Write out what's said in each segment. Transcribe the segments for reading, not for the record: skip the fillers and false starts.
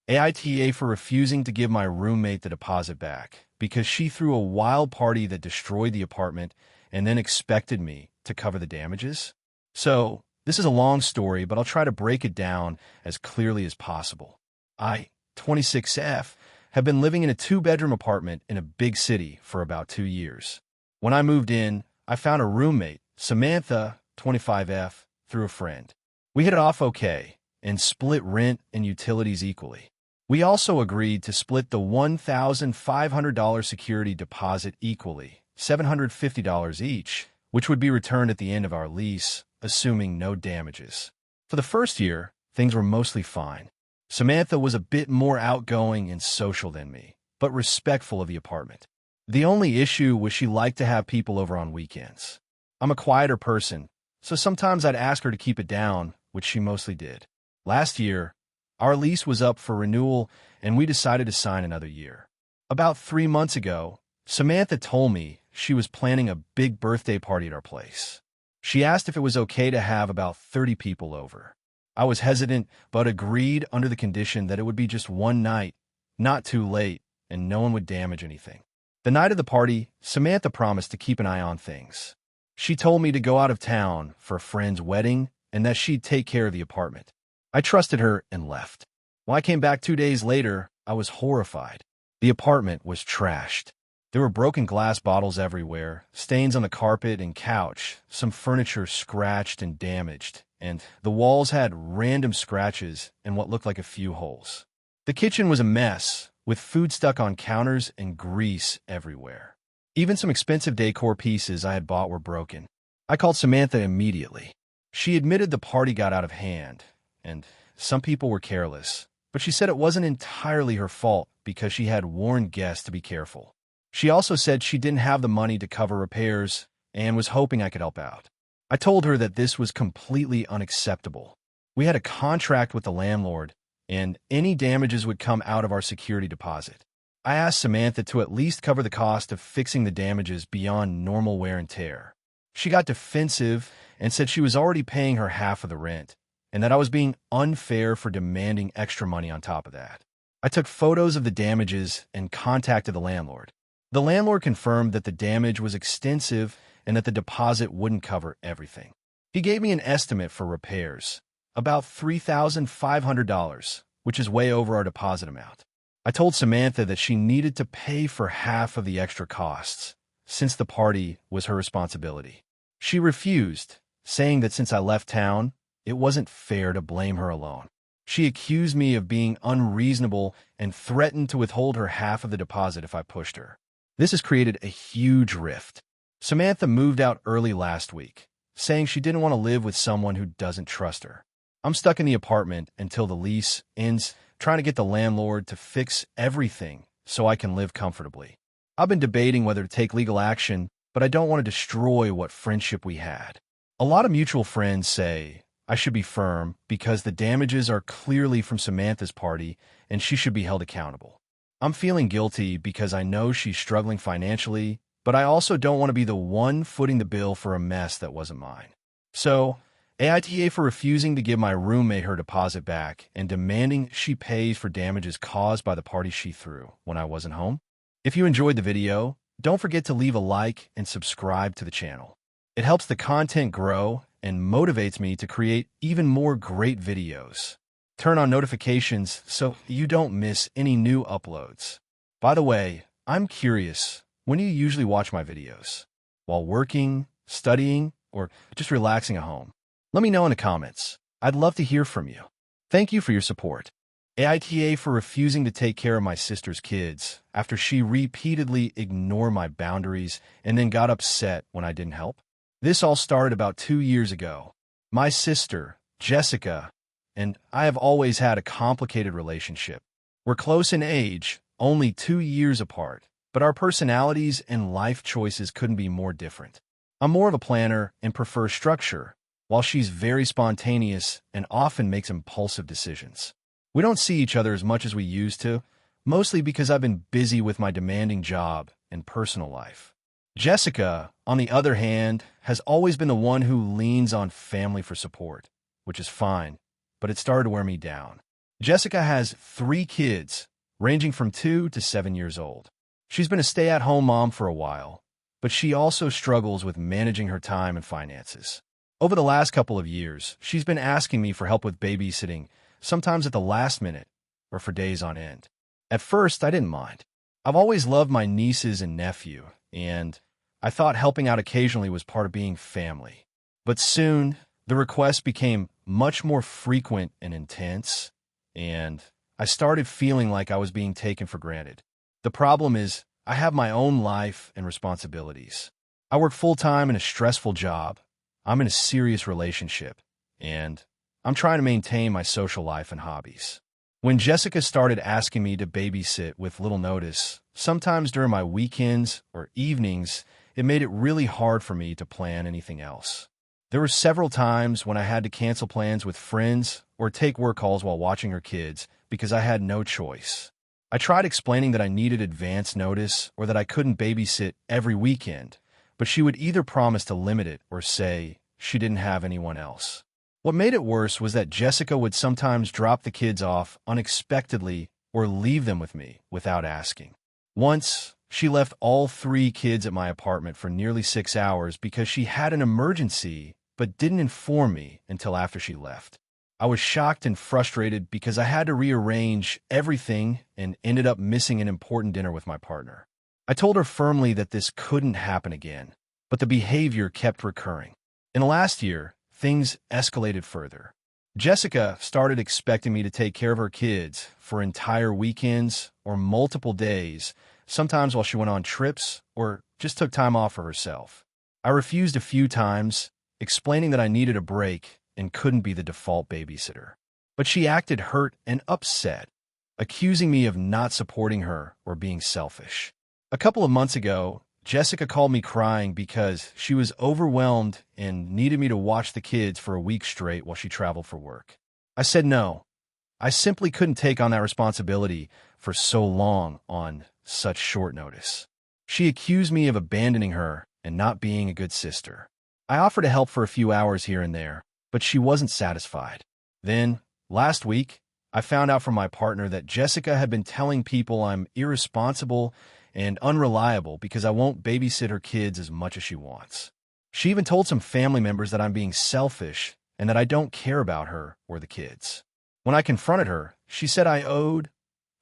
AITA for refusing to give my roommate the deposit back because she threw a wild party that destroyed the apartment and then expected me to cover the damages. So, this is a long story, but I'll try to break it down as clearly as possible. I, 26F, have been living in a two-bedroom apartment in a big city for about 2 years. When I moved in, I found a roommate, Samantha, 25F, through a friend. We hit it off okay and split rent and utilities equally. We also agreed to split the $1,500 security deposit equally, $750 each, which would be returned at the end of our lease, assuming no damages. For the first year, things were mostly fine. Samantha was a bit more outgoing and social than me, but respectful of the apartment. The only issue was she liked to have people over on weekends. I'm a quieter person, so sometimes I'd ask her to keep it down, which she mostly did. Last year, our lease was up for renewal, and we decided to sign another year. About 3 months ago, Samantha told me she was planning a big birthday party at our place. She asked if it was okay to have about 30 people over. I was hesitant, but agreed under the condition that it would be just one night, not too late, and no one would damage anything. The night of the party, Samantha promised to keep an eye on things. She told me to go out of town for a friend's wedding and that she'd take care of the apartment. I trusted her and left. When I came back 2 days later, I was horrified. The apartment was trashed. There were broken glass bottles everywhere, stains on the carpet and couch, some furniture scratched and damaged, and the walls had random scratches and what looked like a few holes. The kitchen was a mess, with food stuck on counters and grease everywhere. Even some expensive decor pieces I had bought were broken. I called Samantha immediately. She admitted the party got out of hand, and some people were careless, but she said it wasn't entirely her fault because she had warned guests to be careful. She also said she didn't have the money to cover repairs and was hoping I could help out. I told her that this was completely unacceptable. We had a contract with the landlord, and any damages would come out of our security deposit. I asked Samantha to at least cover the cost of fixing the damages beyond normal wear and tear. She got defensive and said she was already paying her half of the rent, and that I was being unfair for demanding extra money on top of that. I took photos of the damages and contacted the landlord. The landlord confirmed that the damage was extensive and that the deposit wouldn't cover everything. He gave me an estimate for repairs, about $3,500, which is way over our deposit amount. I told Samantha that she needed to pay for half of the extra costs, since the party was her responsibility. She refused, saying that since I left town, it wasn't fair to blame her alone. She accused me of being unreasonable and threatened to withhold her half of the deposit if I pushed her. This has created a huge rift. Samantha moved out early last week, saying she didn't want to live with someone who doesn't trust her. I'm stuck in the apartment until the lease ends, trying to get the landlord to fix everything so I can live comfortably. I've been debating whether to take legal action, but I don't want to destroy what friendship we had. A lot of mutual friends say I should be firm because the damages are clearly from Samantha's party and she should be held accountable. I'm feeling guilty because I know she's struggling financially, but I also don't want to be the one footing the bill for a mess that wasn't mine. So, AITA for refusing to give my roommate her deposit back and demanding she pays for damages caused by the party she threw when I wasn't home. If you enjoyed the video, don't forget to leave a like and subscribe to the channel. It helps the content grow and motivates me to create even more great videos. Turn on notifications so you don't miss any new uploads. By the way, I'm curious, when do you usually watch my videos? While working, studying, or just relaxing at home? Let me know in the comments. I'd love to hear from you. Thank you for your support. AITA for refusing to take care of my sister's kids after she repeatedly ignored my boundaries and then got upset when I didn't help. This all started about 2 years ago. My sister, Jessica, and I have always had a complicated relationship. We're close in age, only 2 years apart, but our personalities and life choices couldn't be more different. I'm more of a planner and prefer structure, while she's very spontaneous and often makes impulsive decisions. We don't see each other as much as we used to, mostly because I've been busy with my demanding job and personal life. Jessica, on the other hand, has always been the one who leans on family for support, which is fine, but it started to wear me down. Jessica has 3 kids, ranging from 2 to 7 years old. She's been a stay-at-home mom for a while, but she also struggles with managing her time and finances. Over the last couple of years, she's been asking me for help with babysitting, sometimes at the last minute or for days on end. At first, I didn't mind. I've always loved my nieces and nephew, and I thought helping out occasionally was part of being family. But soon, the requests became much more frequent and intense, and I started feeling like I was being taken for granted. The problem is, I have my own life and responsibilities. I work full-time in a stressful job. I'm in a serious relationship, and I'm trying to maintain my social life and hobbies. When Jessica started asking me to babysit with little notice, sometimes during my weekends or evenings, it made it really hard for me to plan anything else. There were several times when I had to cancel plans with friends or take work calls while watching her kids because I had no choice. I tried explaining that I needed advance notice or that I couldn't babysit every weekend, but she would either promise to limit it or say she didn't have anyone else. What made it worse was that Jessica would sometimes drop the kids off unexpectedly or leave them with me without asking. Once, she left all 3 kids at my apartment for nearly 6 hours because she had an emergency but didn't inform me until after she left. I was shocked and frustrated because I had to rearrange everything and ended up missing an important dinner with my partner. I told her firmly that this couldn't happen again, but the behavior kept recurring. In the last year, things escalated further. Jessica started expecting me to take care of her kids for entire weekends or multiple days, sometimes while she went on trips or just took time off for herself. I refused a few times, explaining that I needed a break and couldn't be the default babysitter. But she acted hurt and upset, accusing me of not supporting her or being selfish. A couple of months ago, Jessica called me crying because she was overwhelmed and needed me to watch the kids for a week straight while she traveled for work. I said no. I simply couldn't take on that responsibility for so long on such short notice. She accused me of abandoning her and not being a good sister. I offered to help for a few hours here and there, but she wasn't satisfied. Then, last week, I found out from my partner that Jessica had been telling people I'm irresponsible and unreliable because I won't babysit her kids as much as she wants. She even told some family members that I'm being selfish and that I don't care about her or the kids. When I confronted her, she said I owed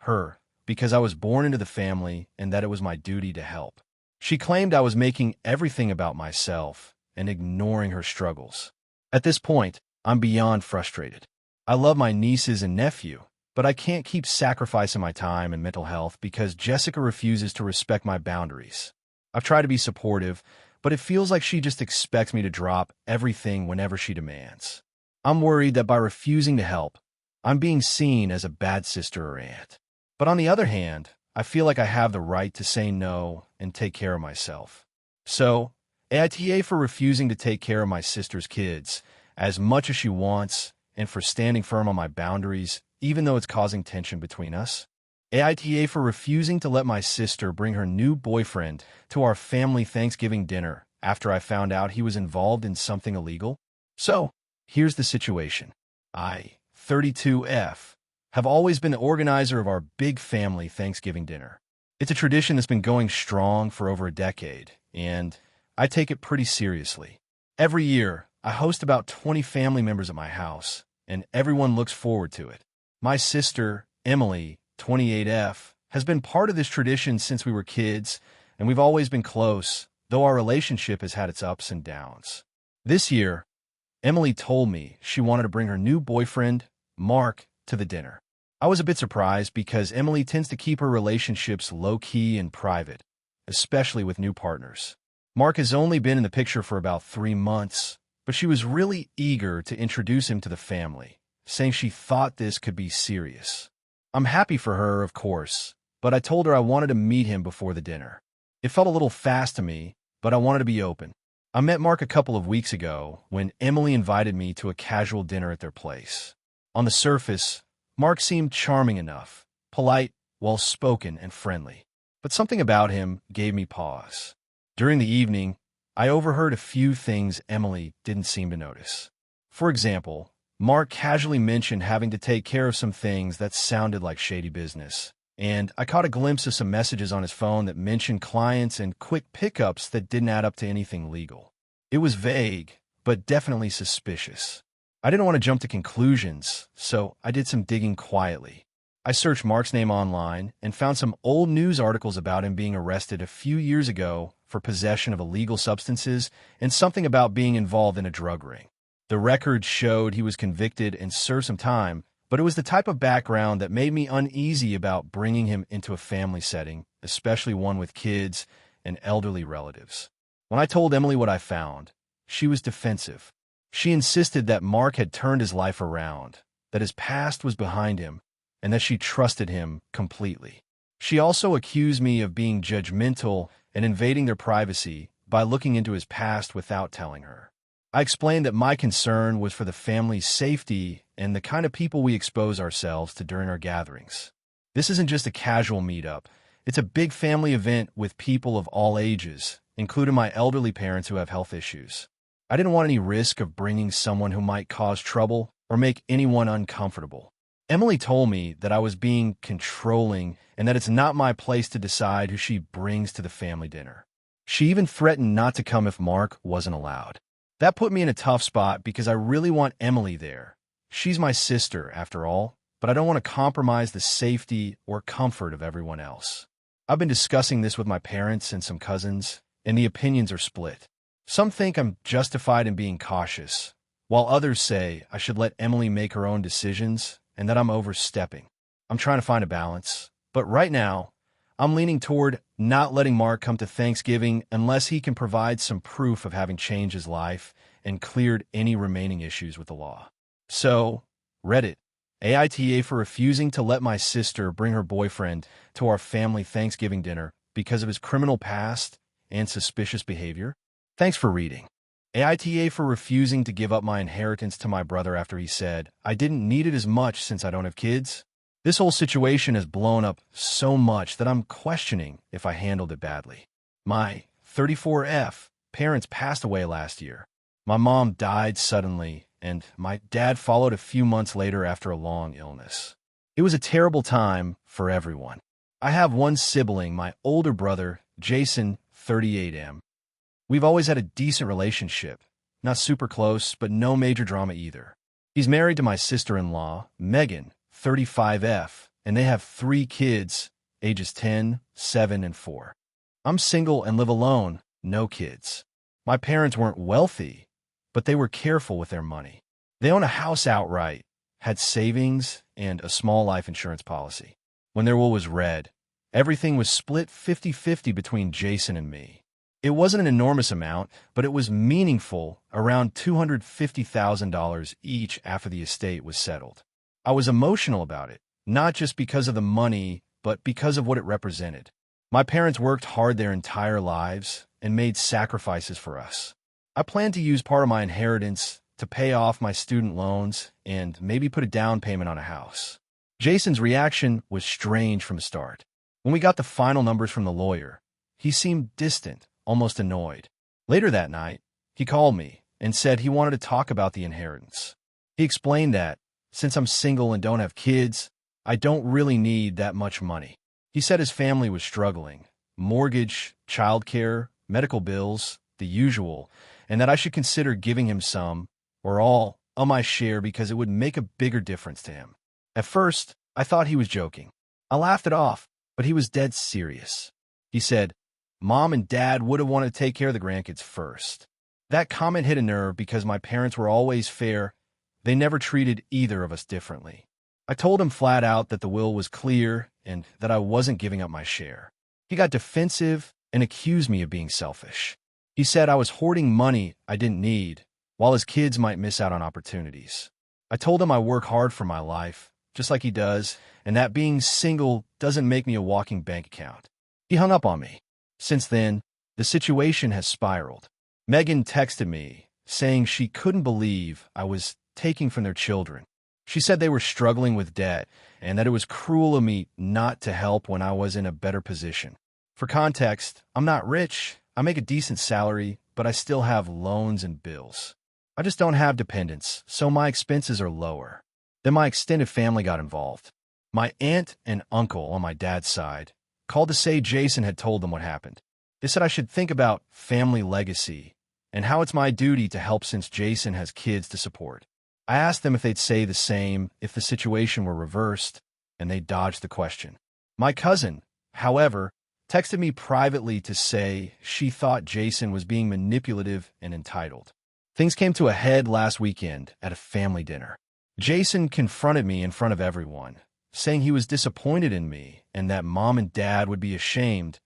her because I was born into the family and that it was my duty to help. She claimed I was making everything about myself and ignoring her struggles. At this point, I'm beyond frustrated. I love my nieces and nephew, but I can't keep sacrificing my time and mental health because Jessica refuses to respect my boundaries. I've tried to be supportive, but it feels like she just expects me to drop everything whenever she demands. I'm worried that by refusing to help, I'm being seen as a bad sister or aunt. But on the other hand, I feel like I have the right to say no and take care of myself. So, AITA for refusing to take care of my sister's kids as much as she wants and for standing firm on my boundaries, even though it's causing tension between us. AITA for refusing to let my sister bring her new boyfriend to our family Thanksgiving dinner after I found out he was involved in something illegal. So, here's the situation. I, 32F, have always been the organizer of our big family Thanksgiving dinner. It's a tradition that's been going strong for over a decade, and I take it pretty seriously. Every year, I host about 20 family members at my house, and everyone looks forward to it. My sister, Emily, 28F, has been part of this tradition since we were kids, and we've always been close, though our relationship has had its ups and downs. This year, Emily told me she wanted to bring her new boyfriend, Mark, to the dinner. I was a bit surprised because Emily tends to keep her relationships low-key and private, especially with new partners. Mark has only been in the picture for about 3 months, but she was really eager to introduce him to the family, saying she thought this could be serious. I'm happy for her, of course, but I told her I wanted to meet him before the dinner. It felt a little fast to me, but I wanted to be open. I met Mark a couple of weeks ago when Emily invited me to a casual dinner at their place. On the surface, Mark seemed charming enough, polite, well-spoken, and friendly. But something about him gave me pause. During the evening, I overheard a few things Emily didn't seem to notice. For example, Mark casually mentioned having to take care of some things that sounded like shady business. And I caught a glimpse of some messages on his phone that mentioned clients and quick pickups that didn't add up to anything legal. It was vague, but definitely suspicious. I didn't want to jump to conclusions, so I did some digging quietly. I searched Mark's name online and found some old news articles about him being arrested a few years ago for possession of illegal substances and something about being involved in a drug ring. The record showed he was convicted and served some time, but it was the type of background that made me uneasy about bringing him into a family setting, especially one with kids and elderly relatives. When I told Emily what I found, she was defensive. She insisted that Mark had turned his life around, that his past was behind him, and that she trusted him completely. She also accused me of being judgmental and invading their privacy by looking into his past without telling her. I explained that my concern was for the family's safety and the kind of people we expose ourselves to during our gatherings. This isn't just a casual meetup. It's a big family event with people of all ages, including my elderly parents who have health issues. I didn't want any risk of bringing someone who might cause trouble or make anyone uncomfortable. Emily told me that I was being controlling and that it's not my place to decide who she brings to the family dinner. She even threatened not to come if Mark wasn't allowed. That put me in a tough spot because I really want Emily there. She's my sister, after all, but I don't want to compromise the safety or comfort of everyone else. I've been discussing this with my parents and some cousins, and the opinions are split. Some think I'm justified in being cautious, while others say I should let Emily make her own decisions and that I'm overstepping. I'm trying to find a balance, but right now, I'm leaning toward not letting Mark come to Thanksgiving unless he can provide some proof of having changed his life and cleared any remaining issues with the law. So, Reddit, AITA for refusing to let my sister bring her boyfriend to our family Thanksgiving dinner because of his criminal past and suspicious behavior. Thanks for reading. AITA for refusing to give up my inheritance to my brother after he said, I didn't need it as much since I don't have kids. This whole situation has blown up so much that I'm questioning if I handled it badly. My 34F parents passed away last year. My mom died suddenly, and my dad followed a few months later after a long illness. It was a terrible time for everyone. I have one sibling, my older brother, Jason, 38M. We've always had a decent relationship. Not super close, but no major drama either. He's married to my sister-in-law, Megan, 35F, and they have 3 kids, ages 10, 7, and 4. I'm single and live alone, no kids. My parents weren't wealthy, but they were careful with their money. They own a house outright, had savings, and a small life insurance policy. When their will was read, everything was split 50-50 between Jason and me. It wasn't an enormous amount, but it was meaningful, around $250,000 each after the estate was settled. I was emotional about it, not just because of the money, but because of what it represented. My parents worked hard their entire lives and made sacrifices for us. I plan to use part of my inheritance to pay off my student loans and maybe put a down payment on a house. Jason's reaction was strange from the start. When we got the final numbers from the lawyer, he seemed distant, almost annoyed. Later that night, he called me and said he wanted to talk about the inheritance. He explained that, since I'm single and don't have kids, I don't really need that much money. He said his family was struggling, mortgage, childcare, medical bills, the usual, and that I should consider giving him some, or all, of my share because it would make a bigger difference to him. At first, I thought he was joking. I laughed it off, but he was dead serious. He said, Mom and Dad would have wanted to take care of the grandkids first. That comment hit a nerve because my parents were always fair. They never treated either of us differently. I told him flat out that the will was clear and that I wasn't giving up my share. He got defensive and accused me of being selfish. He said I was hoarding money I didn't need, while his kids might miss out on opportunities. I told him I work hard for my life, just like he does, and that being single doesn't make me a walking bank account. He hung up on me. Since then, the situation has spiraled. Megan texted me, saying she couldn't believe I was taking from their children. She said they were struggling with debt and that it was cruel of me not to help when I was in a better position. For context, I'm not rich, I make a decent salary, but I still have loans and bills. I just don't have dependents, so my expenses are lower. Then my extended family got involved. My aunt and uncle on my dad's side called to say Jason had told them what happened. They said I should think about family legacy and how it's my duty to help since Jason has kids to support. I asked them if they'd say the same if the situation were reversed, and they dodged the question. My cousin, however, texted me privately to say she thought Jason was being manipulative and entitled. Things came to a head last weekend at a family dinner. Jason confronted me in front of everyone, saying he was disappointed in me and that mom and dad would be ashamed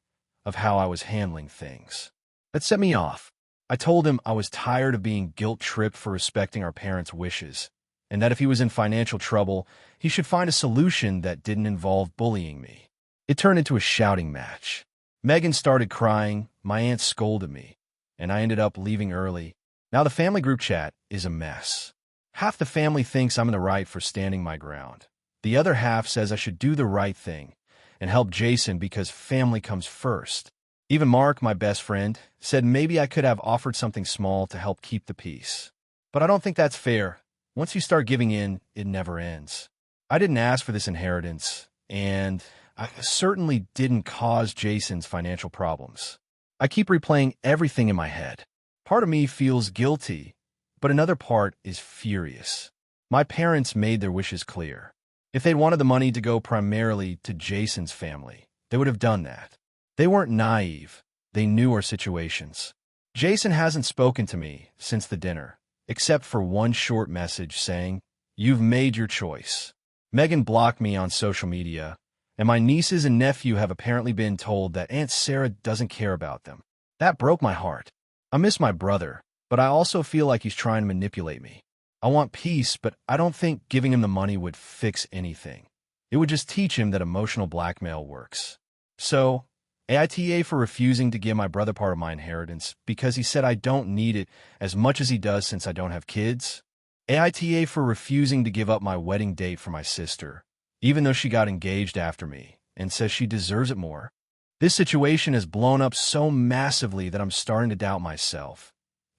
of how I was handling things. That set me off. I told him I was tired of being guilt-tripped for respecting our parents' wishes, and that if he was in financial trouble, he should find a solution that didn't involve bullying me. It turned into a shouting match. Megan started crying, my aunt scolded me, and I ended up leaving early. Now the family group chat is a mess. Half the family thinks I'm in the right for standing my ground. The other half says I should do the right thing and help Jason because family comes first. Even Mark, my best friend, said maybe I could have offered something small to help keep the peace. But I don't think that's fair. Once you start giving in, it never ends. I didn't ask for this inheritance, and I certainly didn't cause Jason's financial problems. I keep replaying everything in my head. Part of me feels guilty, but another part is furious. My parents made their wishes clear. If they'd wanted the money to go primarily to Jason's family, they would have done that. They weren't naive. They knew our situations. Jason hasn't spoken to me since the dinner, except for one short message saying, "You've made your choice." Megan blocked me on social media, and my nieces and nephew have apparently been told that Aunt Sarah doesn't care about them. That broke my heart. I miss my brother, but I also feel like he's trying to manipulate me. I want peace, but I don't think giving him the money would fix anything. It would just teach him that emotional blackmail works. So, AITA for refusing to give my brother part of my inheritance because he said I don't need it as much as he does since I don't have kids. AITA for refusing to give up my wedding date for my sister, even though she got engaged after me, and says she deserves it more. This situation has blown up so massively that I'm starting to doubt myself,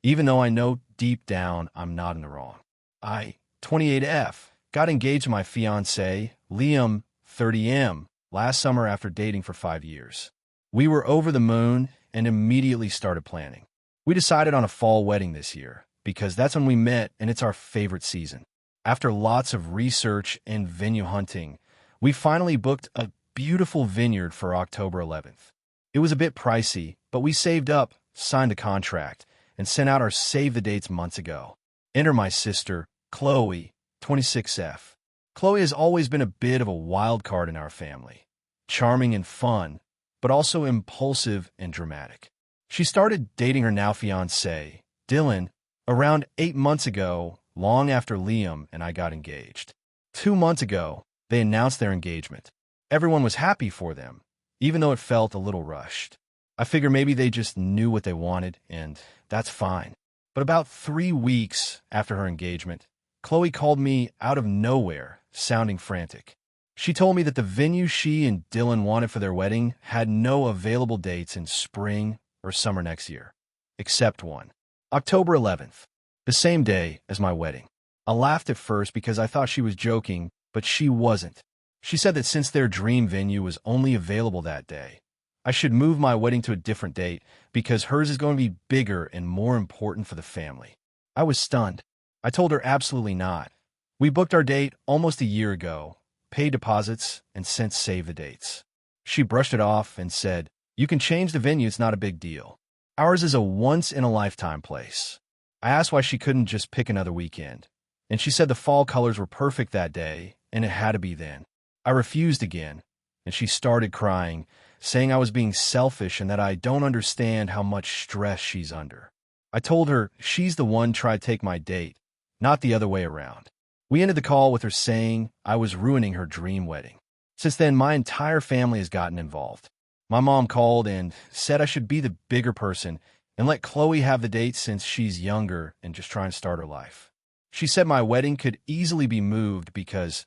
even though I know deep down I'm not in the wrong. I, 28F, got engaged to my fiancé, Liam, 30M, last summer after dating for 5 years. We were over the moon and immediately started planning. We decided on a fall wedding this year because that's when we met and it's our favorite season. After lots of research and venue hunting, we finally booked a beautiful vineyard for October 11th. It was a bit pricey, but we saved up, signed a contract, and sent out our save the dates months ago. Enter my sister, Chloe, 26F. Chloe has always been a bit of a wild card in our family. Charming and fun, but also impulsive and dramatic. She started dating her now fiancé, Dylan, around 8 months ago, long after Liam and I got engaged. 2 months ago, they announced their engagement. Everyone was happy for them, even though it felt a little rushed. I figure maybe they just knew what they wanted, and that's fine. But about 3 weeks after her engagement, Chloe called me out of nowhere, sounding frantic. She told me that the venue she and Dylan wanted for their wedding had no available dates in spring or summer next year, except one. October 11th, the same day as my wedding. I laughed at first because I thought she was joking, but she wasn't. She said that since their dream venue was only available that day, I should move my wedding to a different date because hers is going to be bigger and more important for the family. I was stunned. I told her absolutely not. We booked our date almost a year ago, paid deposits, and sent save the dates. She brushed it off and said, "You can change the venue, it's not a big deal. Ours is a once-in-a-lifetime place." I asked why she couldn't just pick another weekend, and she said the fall colors were perfect that day, and it had to be then. I refused again, and she started crying, saying I was being selfish and that I don't understand how much stress she's under. I told her she's the one tried to take my date, not the other way around. We ended the call with her saying I was ruining her dream wedding. Since then, my entire family has gotten involved. My mom called and said I should be the bigger person and let Chloe have the date since she's younger and just trying to start her life. She said my wedding could easily be moved because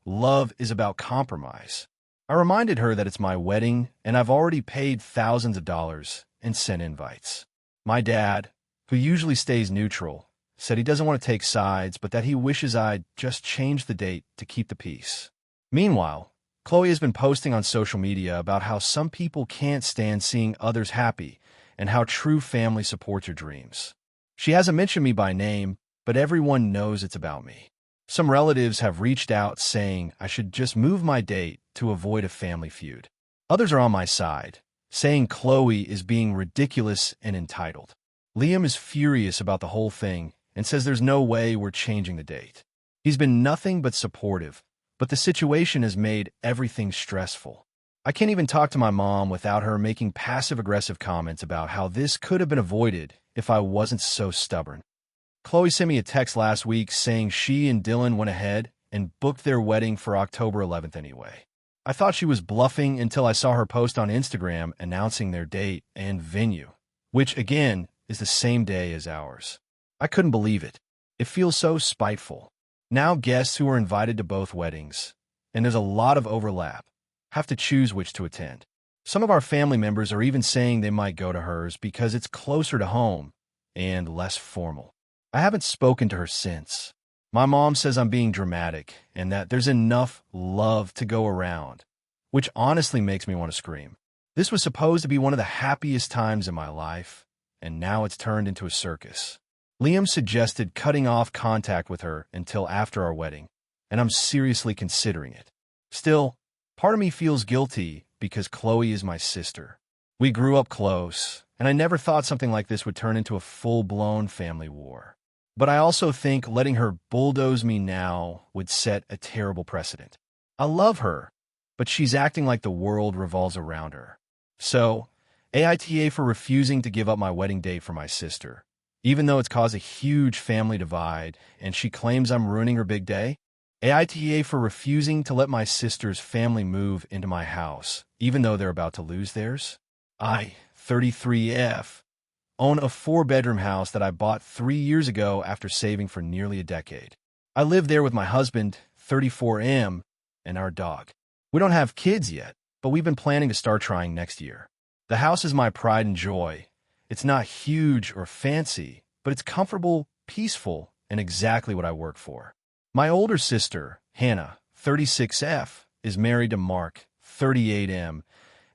love is about compromise. I reminded her that it's my wedding and I've already paid thousands of dollars and sent invites. My dad, who usually stays neutral, said he doesn't want to take sides, but that he wishes I'd just change the date to keep the peace. Meanwhile, Chloe has been posting on social media about how some people can't stand seeing others happy and how true family supports your dreams. She hasn't mentioned me by name, but everyone knows it's about me. Some relatives have reached out saying I should just move my date to avoid a family feud. Others are on my side, saying Chloe is being ridiculous and entitled. Liam is furious about the whole thing and says there's no way we're changing the date. He's been nothing but supportive, but the situation has made everything stressful. I can't even talk to my mom without her making passive-aggressive comments about how this could have been avoided if I wasn't so stubborn. Chloe sent me a text last week saying she and Dylan went ahead and booked their wedding for October 11th anyway. I thought she was bluffing until I saw her post on Instagram announcing their date and venue, which, again, is the same day as ours. I couldn't believe it. It feels so spiteful. Now guests who are invited to both weddings, and there's a lot of overlap, have to choose which to attend. Some of our family members are even saying they might go to hers because it's closer to home and less formal. I haven't spoken to her since. My mom says I'm being dramatic and that there's enough love to go around, which honestly makes me want to scream. This was supposed to be one of the happiest times in my life, and now it's turned into a circus. Liam suggested cutting off contact with her until after our wedding, and I'm seriously considering it. Still, part of me feels guilty because Chloe is my sister. We grew up close, and I never thought something like this would turn into a full-blown family war. But I also think letting her bulldoze me now would set a terrible precedent. I love her, but she's acting like the world revolves around her. So, AITA for refusing to give up my wedding date for my sister, even though it's caused a huge family divide and she claims I'm ruining her big day. AITA for refusing to let my sister's family move into my house, even though they're about to lose theirs. I, 33F, own a 4-bedroom house that I bought 3 years ago after saving for nearly a decade. I live there with my husband, 34M, and our dog. We don't have kids yet, but we've been planning to start trying next year. The house is my pride and joy. It's not huge or fancy, but it's comfortable, peaceful, and exactly what I work for. My older sister, Hannah, 36F, is married to Mark, 38M,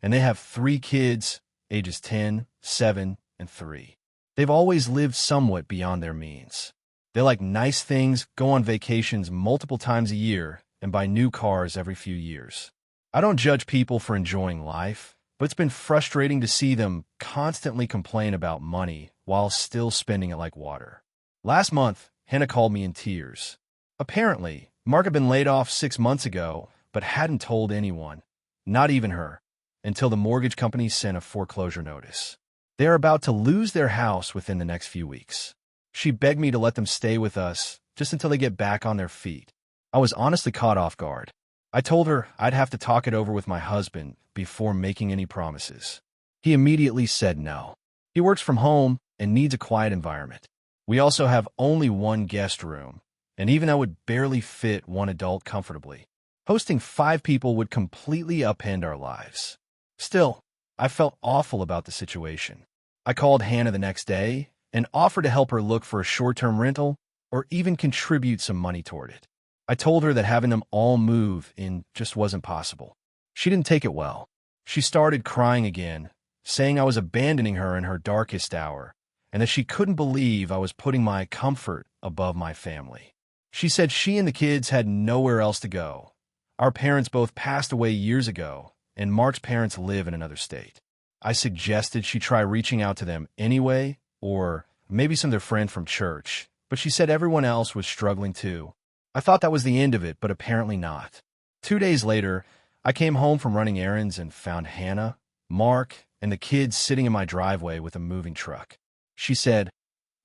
and they have 3 kids, ages 10, 7, and 3. They've always lived somewhat beyond their means. They like nice things, go on vacations multiple times a year, and buy new cars every few years. I don't judge people for enjoying life, but it's been frustrating to see them constantly complain about money while still spending it like water. Last month, Hannah called me in tears. Apparently, Mark had been laid off 6 months ago, but hadn't told anyone, not even her, until the mortgage company sent a foreclosure notice. They are about to lose their house within the next few weeks. She begged me to let them stay with us just until they get back on their feet. I was honestly caught off guard. I told her I'd have to talk it over with my husband before making any promises. He immediately said no. He works from home and needs a quiet environment. We also have only 1 guest room, and even that would barely fit 1 adult comfortably. Hosting 5 people would completely upend our lives. Still, I felt awful about the situation. I called Hannah the next day and offered to help her look for a short-term rental or even contribute some money toward it. I told her that having them all move in just wasn't possible. She didn't take it well. She started crying again, saying I was abandoning her in her darkest hour and that she couldn't believe I was putting my comfort above my family. She said she and the kids had nowhere else to go. Our parents both passed away years ago, and Mark's parents live in another state. I suggested she try reaching out to them anyway, or maybe some of their friend from church, but she said everyone else was struggling too. I thought that was the end of it, but apparently not. 2 days later, I came home from running errands and found Hannah, Mark, and the kids sitting in my driveway with a moving truck. She said,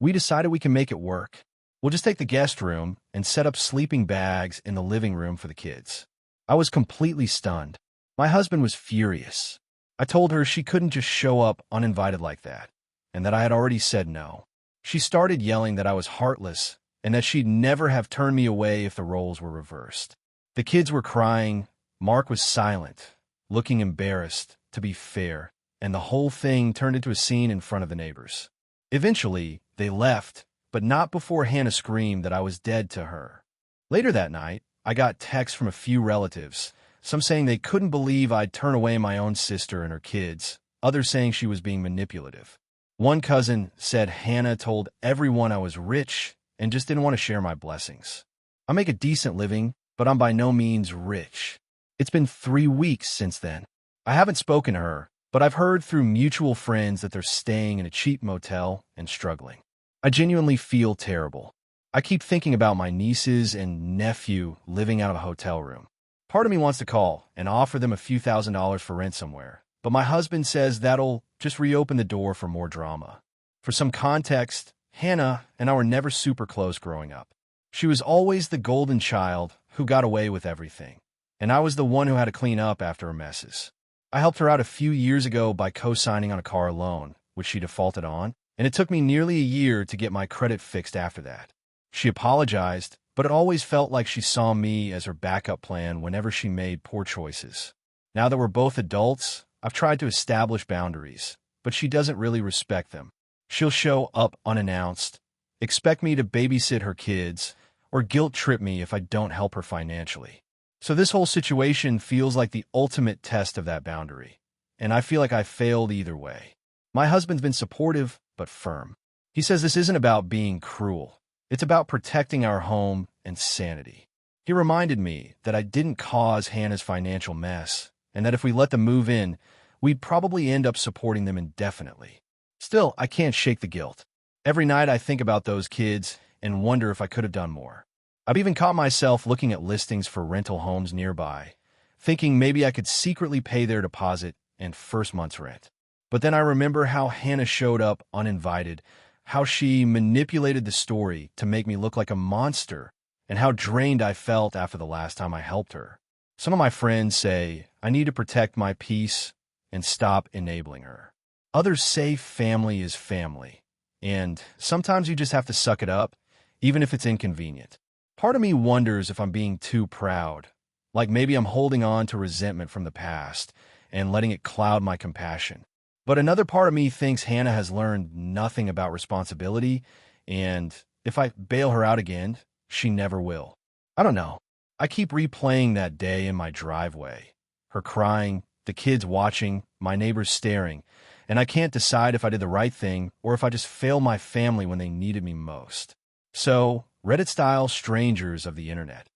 "We decided we can make it work. We'll just take the guest room and set up sleeping bags in the living room for the kids." I was completely stunned. My husband was furious. I told her she couldn't just show up uninvited like that, and that I had already said no. She started yelling that I was heartless and that she'd never have turned me away if the roles were reversed. The kids were crying. Mark was silent, looking embarrassed, to be fair, and the whole thing turned into a scene in front of the neighbors. Eventually, they left, but not before Hannah screamed that I was dead to her. Later that night, I got texts from a few relatives, some saying they couldn't believe I'd turn away my own sister and her kids, others saying she was being manipulative. One cousin said Hannah told everyone I was rich and just didn't want to share my blessings. I make a decent living, but I'm by no means rich. It's been 3 weeks since then. I haven't spoken to her, but I've heard through mutual friends that they're staying in a cheap motel and struggling. I genuinely feel terrible. I keep thinking about my nieces and nephew living out of a hotel room. Part of me wants to call and offer them a few $1,000s for rent somewhere, but my husband says that'll just reopen the door for more drama. For some context, Hannah and I were never super close growing up. She was always the golden child who got away with everything, and I was the one who had to clean up after her messes. I helped her out a few years ago by co-signing on a car loan, which she defaulted on, and it took me nearly a year to get my credit fixed after that. She apologized, but it always felt like she saw me as her backup plan whenever she made poor choices. Now that we're both adults, I've tried to establish boundaries, but she doesn't really respect them. She'll show up unannounced, expect me to babysit her kids, or guilt trip me if I don't help her financially. So this whole situation feels like the ultimate test of that boundary, and I feel like I failed either way. My husband's been supportive, but firm. He says this isn't about being cruel. It's about protecting our home and sanity. He reminded me that I didn't cause Hannah's financial mess, and that if we let them move in, we'd probably end up supporting them indefinitely. Still, I can't shake the guilt. Every night I think about those kids and wonder if I could have done more. I've even caught myself looking at listings for rental homes nearby, thinking maybe I could secretly pay their deposit and first month's rent. But then I remember how Hannah showed up uninvited, how she manipulated the story to make me look like a monster, and how drained I felt after the last time I helped her. Some of my friends say I need to protect my peace and stop enabling her. Others say family is family, and sometimes you just have to suck it up, even if it's inconvenient. Part of me wonders if I'm being too proud, like maybe I'm holding on to resentment from the past and letting it cloud my compassion. But another part of me thinks Hannah has learned nothing about responsibility, and if I bail her out again, she never will. I don't know. I keep replaying that day in my driveway. Her crying, the kids watching, my neighbors staring, and I can't decide if I did the right thing or if I just failed my family when they needed me most. So, Reddit-style strangers of the internet.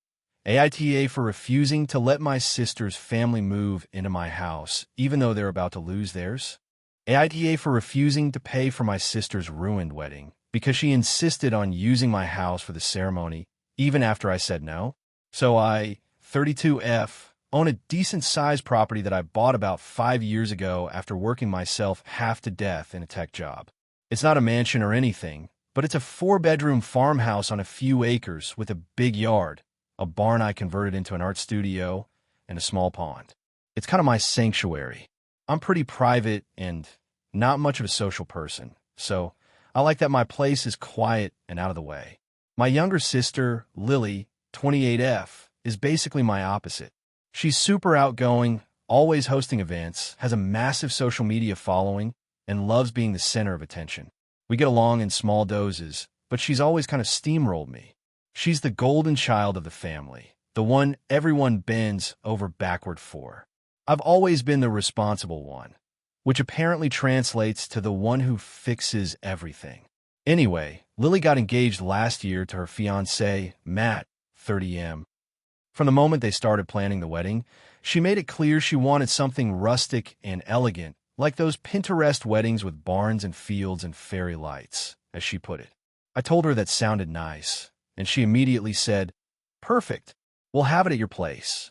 AITA for refusing to let my sister's family move into my house, even though they're about to lose theirs. AITA for refusing to pay for my sister's ruined wedding because she insisted on using my house for the ceremony, even after I said no. So I, 32F, own a decent-sized property that I bought about 5 years ago after working myself half to death in a tech job. It's not a mansion or anything, but it's a 4-bedroom farmhouse on a few acres with a big yard, a barn I converted into an art studio, and a small pond. It's kind of my sanctuary. I'm pretty private and not much of a social person, so I like that my place is quiet and out of the way. My younger sister, Lily, 28F, is basically my opposite. She's super outgoing, always hosting events, has a massive social media following, and loves being the center of attention. We get along in small doses, but she's always kind of steamrolled me. She's the golden child of the family, the one everyone bends over backward for. I've always been the responsible one, which apparently translates to the one who fixes everything. Anyway, Lily got engaged last year to her fiancé, Matt, 30M. From the moment they started planning the wedding, she made it clear she wanted something rustic and elegant, like those Pinterest weddings with barns and fields and fairy lights, as she put it. I told her that sounded nice, and she immediately said, "Perfect. We'll have it at your place."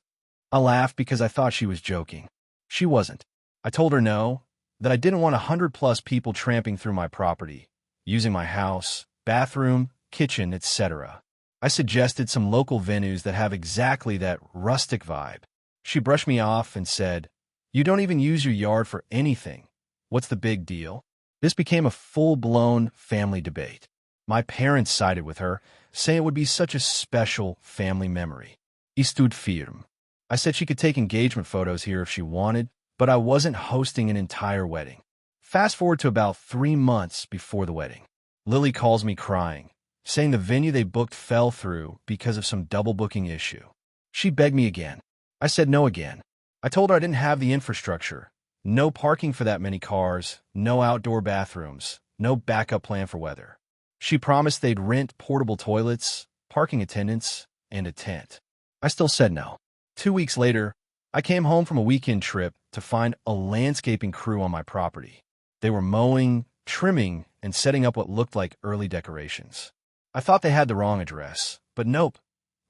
I laughed because I thought she was joking. She wasn't. I told her no, that I didn't want 100+ people tramping through my property, using my house, bathroom, kitchen, etc. I suggested some local venues that have exactly that rustic vibe. She brushed me off and said, "You don't even use your yard for anything. What's the big deal?" This became a full-blown family debate. My parents sided with her, saying it would be such a special family memory. I stood firm. I said she could take engagement photos here if she wanted, but I wasn't hosting an entire wedding. Fast forward to about 3 months before the wedding. Lily calls me crying, saying the venue they booked fell through because of some double booking issue. She begged me again. I said no again. I told her I didn't have the infrastructure. No parking for that many cars, no outdoor bathrooms, no backup plan for weather. She promised they'd rent portable toilets, parking attendants, and a tent. I still said no. 2 weeks later, I came home from a weekend trip to find a landscaping crew on my property. They were mowing, trimming, and setting up what looked like early decorations. I thought they had the wrong address, but nope.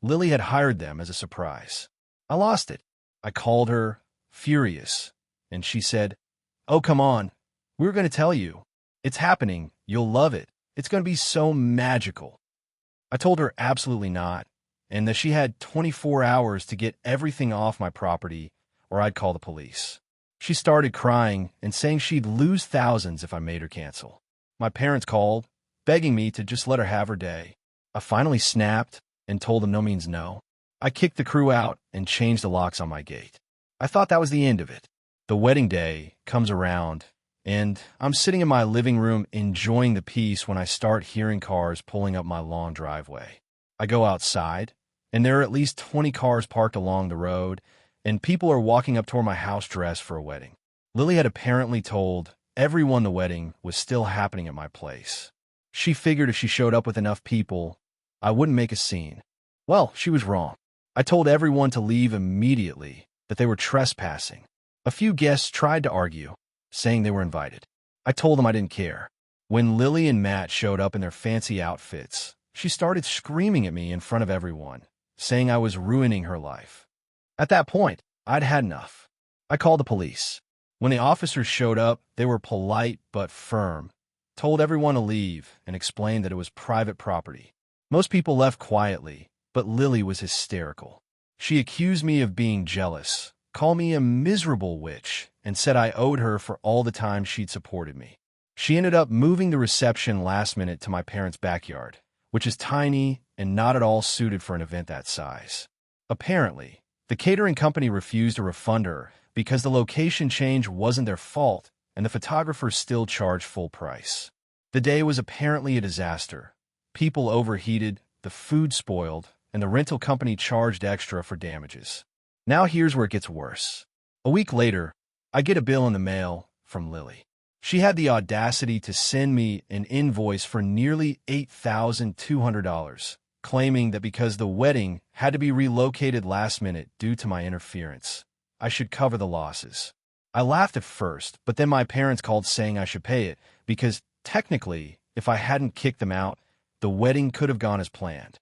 Lily had hired them as a surprise. I lost it. I called her, furious, and she said, "Oh, come on. We were going to tell you. It's happening. You'll love it. It's going to be so magical." I told her absolutely not, and that she had 24 hours to get everything off my property or I'd call the police. She started crying and saying she'd lose thousands if I made her cancel. My parents called, begging me to just let her have her day. I finally snapped and told them no means no. I kicked the crew out and changed the locks on my gate. I thought that was the end of it. The wedding day comes around, and I'm sitting in my living room enjoying the peace when I start hearing cars pulling up my long driveway. I go outside, and there are at least 20 cars parked along the road, and people are walking up toward my house dressed for a wedding. Lily had apparently told everyone the wedding was still happening at my place. She figured if she showed up with enough people, I wouldn't make a scene. Well, she was wrong. I told everyone to leave immediately, that they were trespassing. A few guests tried to argue, saying they were invited. I told them I didn't care. When Lily and Matt showed up in their fancy outfits, she started screaming at me in front of everyone, saying I was ruining her life. At that point, I'd had enough. I called the police. When the officers showed up, they were polite but firm, told everyone to leave, and explained that it was private property. Most people left quietly, but Lily was hysterical. She accused me of being jealous, called me a miserable witch, and said I owed her for all the time she'd supported me. She ended up moving the reception last minute to my parents' backyard, which is tiny and not at all suited for an event that size. Apparently, the catering company refused to refund her because the location change wasn't their fault and the photographers still charged full price. The day was apparently a disaster. People overheated, the food spoiled, and the rental company charged extra for damages. Now here's where it gets worse. A week later, I get a bill in the mail from Lily. She had the audacity to send me an invoice for nearly $8,200, claiming that because the wedding had to be relocated last minute due to my interference, I should cover the losses. I laughed at first, but then my parents called saying I should pay it because, technically, if I hadn't kicked them out, the wedding could have gone as planned.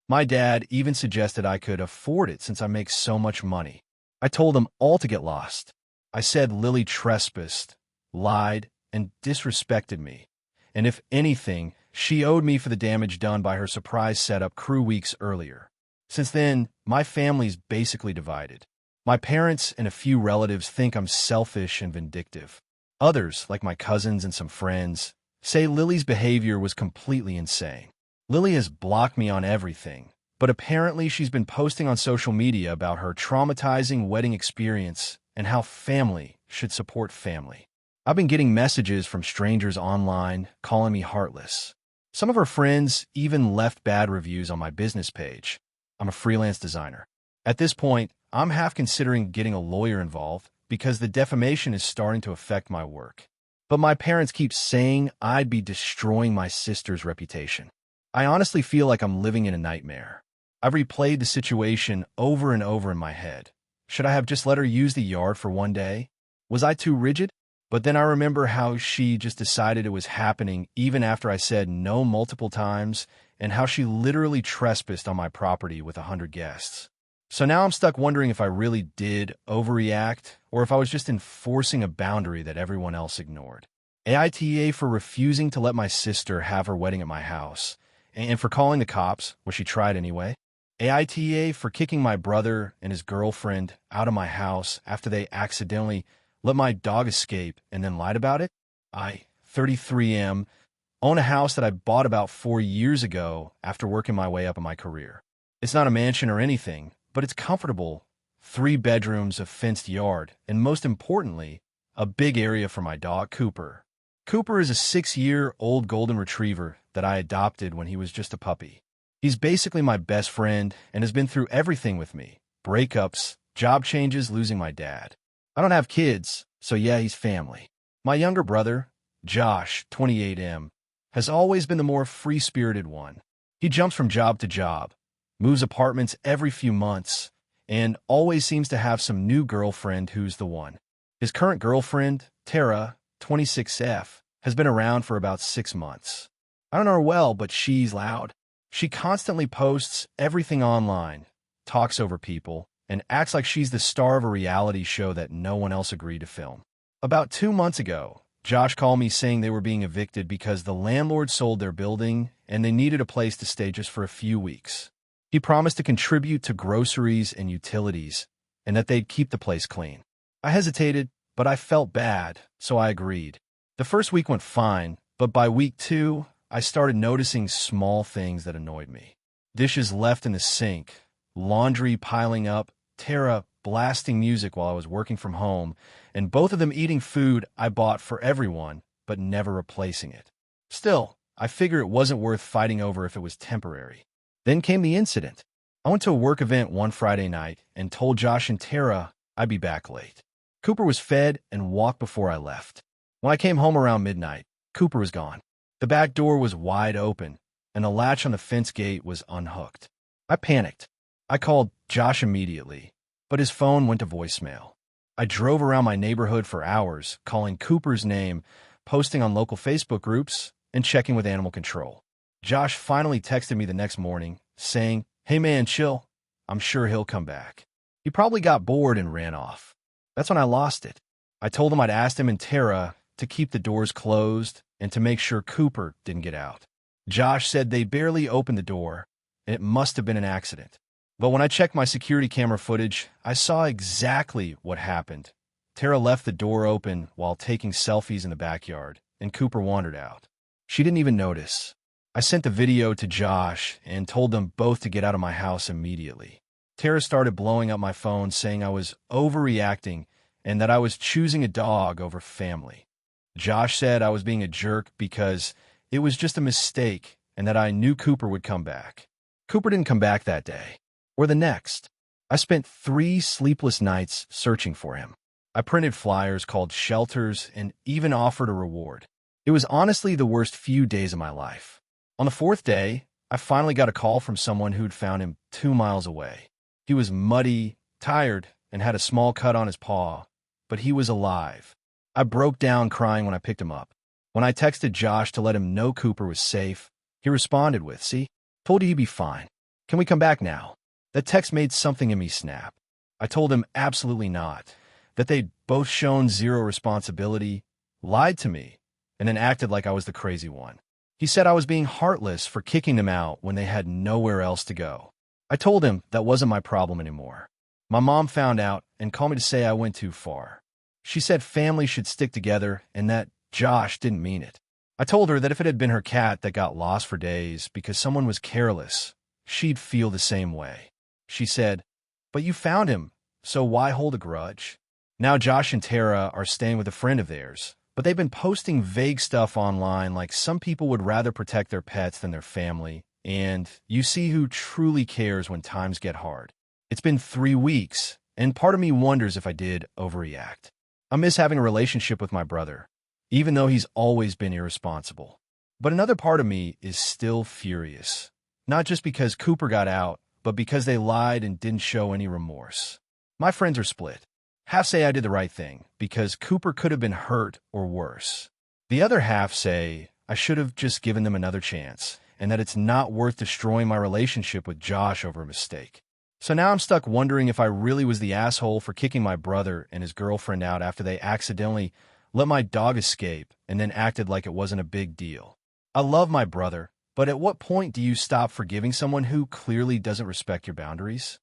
My dad even suggested I could afford it since I make so much money. I told them all to get lost. I said Lily trespassed, lied, and disrespected me, and if anything, she owed me for the damage done by her surprise setup crew weeks earlier. Since then, my family's basically divided. My parents and a few relatives think I'm selfish and vindictive. Others, like my cousins and some friends, say Lily's behavior was completely insane. Lily has blocked me on everything, but apparently she's been posting on social media about her traumatizing wedding experience and how family should support family. I've been getting messages from strangers online calling me heartless. Some of her friends even left bad reviews on my business page. I'm a freelance designer. At this point, I'm half considering getting a lawyer involved because the defamation is starting to affect my work. But my parents keep saying I'd be destroying my sister's reputation. I honestly feel like I'm living in a nightmare. I've replayed the situation over and over in my head. Should I have just let her use the yard for one day? Was I too rigid? But then I remember how she just decided it was happening even after I said no multiple times, and how she literally trespassed on my property with 100 guests. So now I'm stuck wondering if I really did overreact, or if I was just enforcing a boundary that everyone else ignored. AITA for refusing to let my sister have her wedding at my house, and for calling the cops, which she tried anyway. AITA for kicking my brother and his girlfriend out of my house after they accidentally let my dog escape and then lied about it. I, 33M, own a house that I bought about 4 years ago after working my way up in my career. It's not a mansion or anything, but it's comfortable. 3 bedrooms, a fenced yard, and most importantly, a big area for my dog, Cooper. Cooper is a 6-year-old golden retriever that I adopted when he was just a puppy. He's basically my best friend and has been through everything with me. Breakups, job changes, losing my dad. I don't have kids, so yeah, he's family. My younger brother, Josh, 28M, has always been the more free-spirited one. He jumps from job to job, moves apartments every few months, and always seems to have some new girlfriend who's the one. His current girlfriend, Tara, 26F, has been around for about 6 months. I don't know her well, but she's loud. She constantly posts everything online, talks over people, and acts like she's the star of a reality show that no one else agreed to film. About 2 months ago, Josh called me saying they were being evicted because the landlord sold their building and they needed a place to stay just for a few weeks. He promised to contribute to groceries and utilities and that they'd keep the place clean. I hesitated, but I felt bad, so I agreed. The first week went fine, but by week 2, I started noticing small things that annoyed me. Dishes left in the sink, laundry piling up, Tara blasting music while I was working from home, and both of them eating food I bought for everyone, but never replacing it. Still, I figure it wasn't worth fighting over if it was temporary. Then came the incident. I went to a work event one Friday night and told Josh and Tara I'd be back late. Cooper was fed and walked before I left. When I came home around midnight, Cooper was gone. The back door was wide open, and the latch on the fence gate was unhooked. I panicked. I called Josh immediately, but his phone went to voicemail. I drove around my neighborhood for hours, calling Cooper's name, posting on local Facebook groups, and checking with animal control. Josh finally texted me the next morning, saying, "Hey man, chill. I'm sure he'll come back." He probably got bored and ran off. That's when I lost it. I told him I'd asked him and Tara to keep the doors closed and to make sure Cooper didn't get out. Josh said they barely opened the door, and it must have been an accident. But when I checked my security camera footage, I saw exactly what happened. Tara left the door open while taking selfies in the backyard, and Cooper wandered out. She didn't even notice. I sent the video to Josh and told them both to get out of my house immediately. Tara started blowing up my phone saying I was overreacting and that I was choosing a dog over family. Josh said I was being a jerk because it was just a mistake and that I knew Cooper would come back. Cooper didn't come back that day, or the next. I spent 3 sleepless nights searching for him. I printed flyers, called shelters, and even offered a reward. It was honestly the worst few days of my life. On the 4th day, I finally got a call from someone who'd found him 2 miles away. He was muddy, tired, and had a small cut on his paw, but he was alive. I broke down crying when I picked him up. When I texted Josh to let him know Cooper was safe, he responded with, "See, told you he'd be fine. Can we come back now?" That text made something in me snap. I told him absolutely not, that they'd both shown zero responsibility, lied to me, and then acted like I was the crazy one. He said I was being heartless for kicking them out when they had nowhere else to go. I told him that wasn't my problem anymore. My mom found out and called me to say I went too far. She said family should stick together and that Josh didn't mean it. I told her that if it had been her cat that got lost for days because someone was careless, she'd feel the same way. She said, "But you found him, so why hold a grudge?" Now Josh and Tara are staying with a friend of theirs, but they've been posting vague stuff online like some people would rather protect their pets than their family, and you see who truly cares when times get hard. It's been 3 weeks, and part of me wonders if I did overreact. I miss having a relationship with my brother, even though he's always been irresponsible. But another part of me is still furious, not just because Cooper got out, but because they lied and didn't show any remorse. My friends are split. Half say I did the right thing, because Cooper could have been hurt or worse. The other half say I should have just given them another chance, and that it's not worth destroying my relationship with Josh over a mistake. So now I'm stuck wondering if I really was the asshole for kicking my brother and his girlfriend out after they accidentally let my dog escape and then acted like it wasn't a big deal. I love my brother, but at what point do you stop forgiving someone who clearly doesn't respect your boundaries?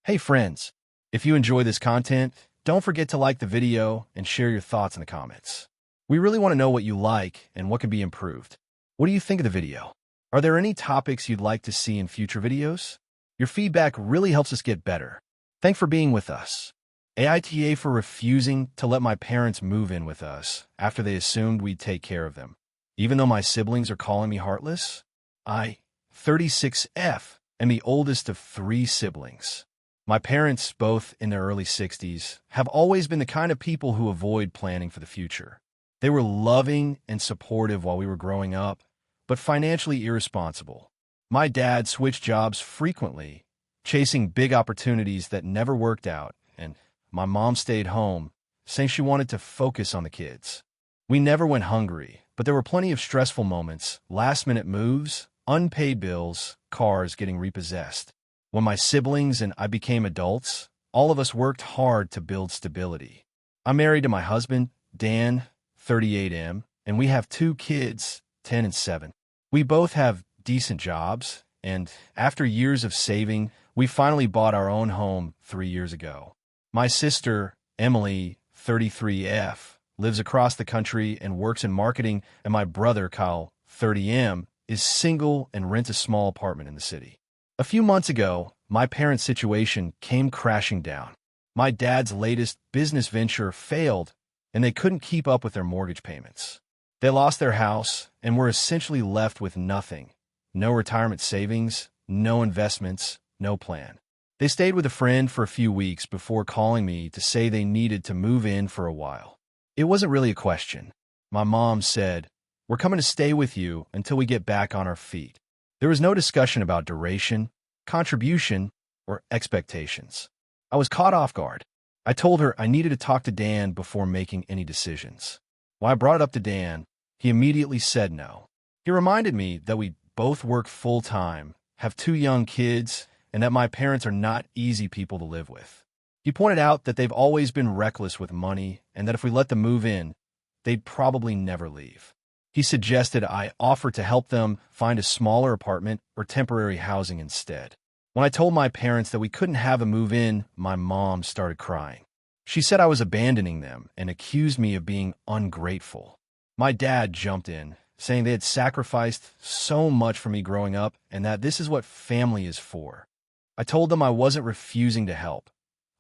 Hey friends, if you enjoy this content, don't forget to like the video and share your thoughts in the comments. We really want to know what you like and what can be improved. What do you think of the video? Are there any topics you'd like to see in future videos? Your feedback really helps us get better. Thanks for being with us. AITA for refusing to let my parents move in with us after they assumed we'd take care of them. even though my siblings are calling me heartless. I, 36F, am the oldest of 3 siblings. My parents, both in their early 60s, have always been the kind of people who avoid planning for the future. They were loving and supportive while we were growing up, but financially irresponsible. My dad switched jobs frequently, chasing big opportunities that never worked out, and my mom stayed home, saying she wanted to focus on the kids. We never went hungry, but there were plenty of stressful moments, last-minute moves, unpaid bills, cars getting repossessed. When my siblings and I became adults, all of us worked hard to build stability. I'm married to my husband, Dan, 38M, and we have 2 kids, 10 and 7. We both have decent jobs, and after years of saving, we finally bought our own home 3 years ago. My sister, Emily, 33F, lives across the country and works in marketing, and my brother, Kyle, 30M, is single and rents a small apartment in the city. A few months ago, my parents' situation came crashing down. My dad's latest business venture failed, and they couldn't keep up with their mortgage payments. They lost their house and were essentially left with nothing. No retirement savings, no investments, no plan. They stayed with a friend for a few weeks before calling me to say they needed to move in for a while. It wasn't really a question. My mom said, "We're coming to stay with you until we get back on our feet." There was no discussion about duration, contribution, or expectations. I was caught off guard. I told her I needed to talk to Dan before making any decisions. When I brought it up to Dan, he immediately said no. He reminded me that we both work full-time, have 2 young kids, and that my parents are not easy people to live with. He pointed out that they've always been reckless with money and that if we let them move in, they'd probably never leave. He suggested I offer to help them find a smaller apartment or temporary housing instead. When I told my parents that we couldn't have a move-in, my mom started crying. She said I was abandoning them and accused me of being ungrateful. My dad jumped in, saying they had sacrificed so much for me growing up and that this is what family is for. I told them I wasn't refusing to help.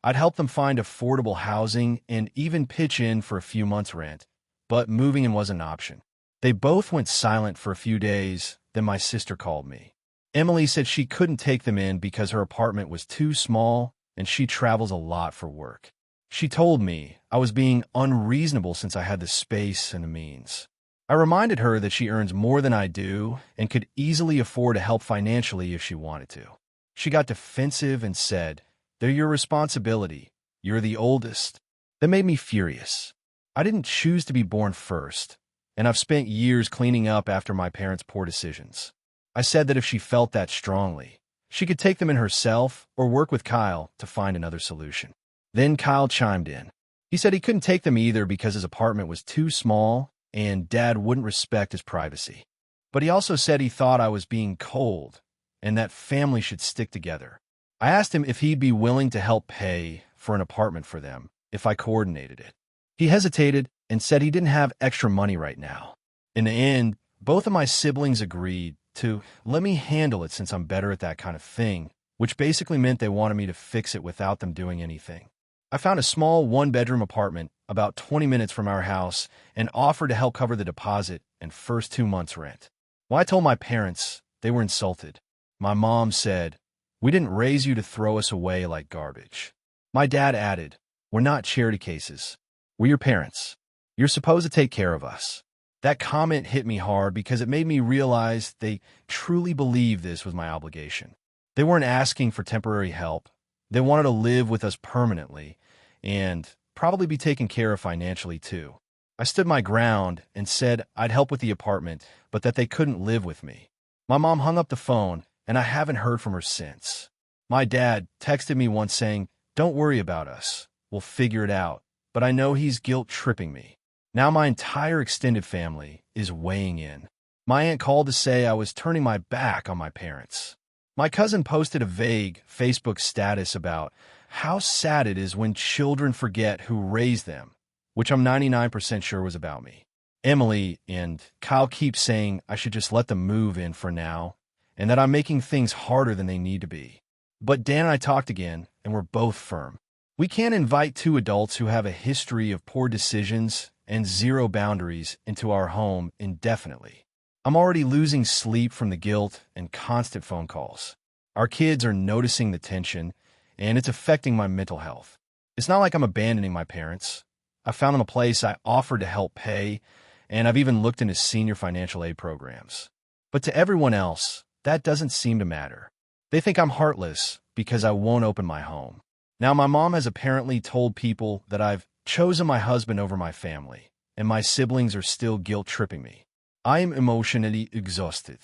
I'd help them find affordable housing and even pitch in for a few months' rent, but moving in was an option. They both went silent for a few days, then my sister called me. Emily said she couldn't take them in because her apartment was too small and she travels a lot for work. She told me I was being unreasonable since I had the space and the means. I reminded her that she earns more than I do and could easily afford to help financially if she wanted to. She got defensive and said, "They're your responsibility. You're the oldest." That made me furious. I didn't choose to be born first, and I've spent years cleaning up after my parents' poor decisions. I said that if she felt that strongly, she could take them in herself or work with Kyle to find another solution. Then Kyle chimed in. He said he couldn't take them either because his apartment was too small and Dad wouldn't respect his privacy. But he also said he thought I was being cold and that family should stick together. I asked him if he'd be willing to help pay for an apartment for them if I coordinated it. He hesitated and said he didn't have extra money right now. In the end, both of my siblings agreed to let me handle it since I'm better at that kind of thing, which basically meant they wanted me to fix it without them doing anything. I found a small 1-bedroom apartment about 20 minutes from our house and offered to help cover the deposit and first 2 months' rent. When I told my parents, they were insulted. My mom said, "We didn't raise you to throw us away like garbage." My dad added, "We're not charity cases. We're your parents. You're supposed to take care of us." That comment hit me hard because it made me realize they truly believed this was my obligation. They weren't asking for temporary help. They wanted to live with us permanently and probably be taken care of financially too. I stood my ground and said I'd help with the apartment, but that they couldn't live with me. My mom hung up the phone, and I haven't heard from her since. My dad texted me once saying, "Don't worry about us. We'll figure it out." But I know he's guilt-tripping me. Now my entire extended family is weighing in. My aunt called to say I was turning my back on my parents. My cousin posted a vague Facebook status about how sad it is when children forget who raised them, which I'm 99% sure was about me. Emily and Kyle keep saying I should just let them move in for now, and that I'm making things harder than they need to be. But Dan and I talked again, and we're both firm. We can't invite 2 adults who have a history of poor decisions and zero boundaries into our home indefinitely. I'm already losing sleep from the guilt and constant phone calls. Our kids are noticing the tension, and it's affecting my mental health. It's not like I'm abandoning my parents. I found them a place I offered to help pay, and I've even looked into senior financial aid programs. But to everyone else, that doesn't seem to matter. They think I'm heartless because I won't open my home. Now, my mom has apparently told people that I've chosen my husband over my family, and my siblings are still guilt-tripping me. I am emotionally exhausted.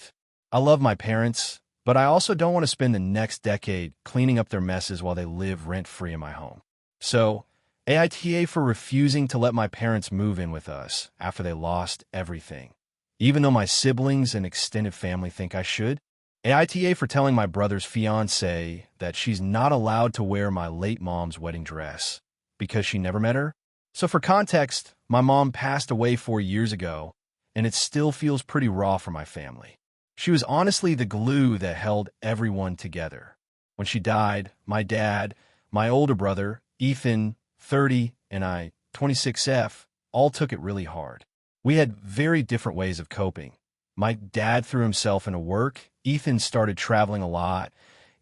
I love my parents, but I also don't want to spend the next decade cleaning up their messes while they live rent-free in my home. So, AITA for refusing to let my parents move in with us after they lost everything. Even though my siblings and extended family think I should. AITA for telling my brother's fiancée that she's not allowed to wear my late mom's wedding dress because she never met her. So for context, my mom passed away 4 years ago, and it still feels pretty raw for my family. She was honestly the glue that held everyone together. When she died, my dad, my older brother, Ethan, 30, and I, 26F, all took it really hard. We had very different ways of coping. My dad threw himself into work, Ethan started traveling a lot,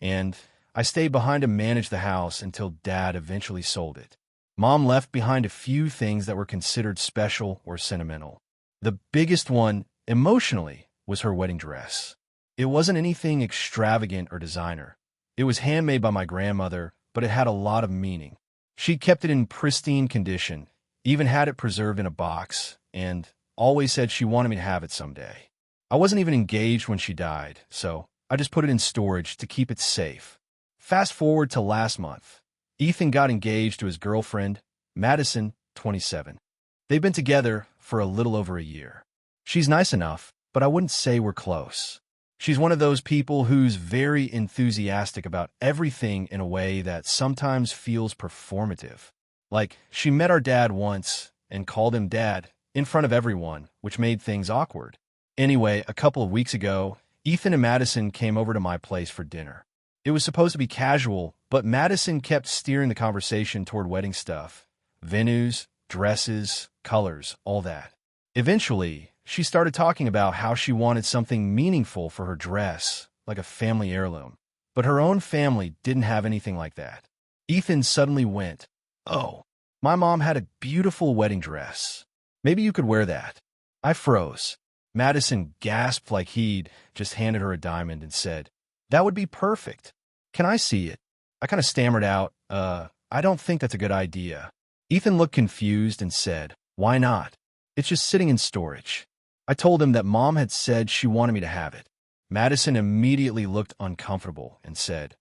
and I stayed behind to manage the house until Dad eventually sold it. Mom left behind a few things that were considered special or sentimental. The biggest one, emotionally, was her wedding dress. It wasn't anything extravagant or designer. It was handmade by my grandmother, but it had a lot of meaning. She kept it in pristine condition, even had it preserved in a box, and always said she wanted me to have it someday. I wasn't even engaged when she died, so I just put it in storage to keep it safe. Fast forward to last month. Ethan got engaged to his girlfriend, Madison, 27. They've been together for a little over a year. She's nice enough, but I wouldn't say we're close. She's one of those people who's very enthusiastic about everything in a way that sometimes feels performative. Like, she met our dad once and called him Dad in front of everyone, which made things awkward. Anyway, a couple of weeks ago, Ethan and Madison came over to my place for dinner. It was supposed to be casual, but Madison kept steering the conversation toward wedding stuff. Venues, dresses, colors, all that. Eventually, she started talking about how she wanted something meaningful for her dress, like a family heirloom. But her own family didn't have anything like that. Ethan suddenly went, "Oh, my mom had a beautiful wedding dress. Maybe you could wear that." I froze. Madison gasped like he'd just handed her a diamond and said, "That would be perfect. Can I see it?" I kind of stammered out, I don't think that's a good idea." Ethan looked confused and said, "Why not? It's just sitting in storage." I told him that Mom had said she wanted me to have it. Madison immediately looked uncomfortable and said,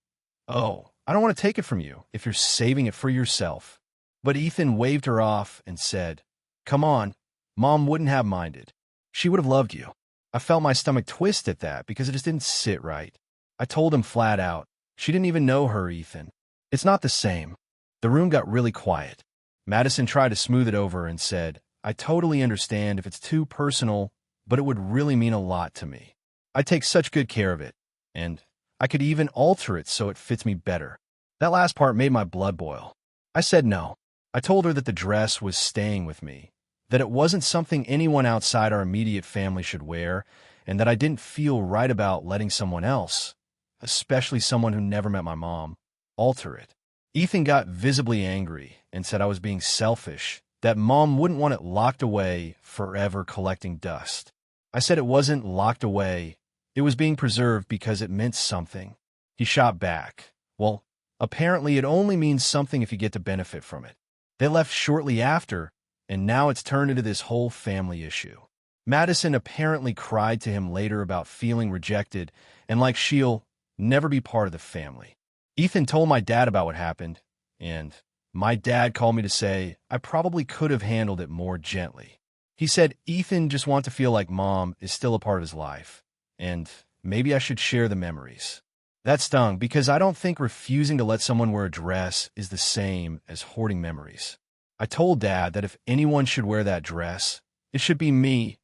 "Oh, I don't want to take it from you if you're saving it for yourself." But Ethan waved her off and said, "Come on, Mom wouldn't have minded. She would have loved you." I felt my stomach twist at that because it just didn't sit right. I told him flat out, "She didn't even know her, Ethan. It's not the same." The room got really quiet. Madison tried to smooth it over and said, "I totally understand if it's too personal, but it would really mean a lot to me. I take such good care of it, and I could even alter it so it fits me better." That last part made my blood boil. I said no. I told her that the dress was staying with me, that it wasn't something anyone outside our immediate family should wear, and that I didn't feel right about letting someone else, especially someone who never met my mom, alter it. Ethan got visibly angry and said I was being selfish, that Mom wouldn't want it locked away forever collecting dust. I said it wasn't locked away, it was being preserved because it meant something. He shot back, "Well, apparently it only means something if you get to benefit from it." They left shortly after, and now it's turned into this whole family issue. Madison apparently cried to him later about feeling rejected and like she'll never be part of the family. Ethan told my dad about what happened, and my dad called me to say I probably could have handled it more gently. He said Ethan just wants to feel like Mom is still a part of his life, and maybe I should share the memories. That stung because I don't think refusing to let someone wear a dress is the same as hoarding memories. I told Dad that if anyone should wear that dress, it should be me,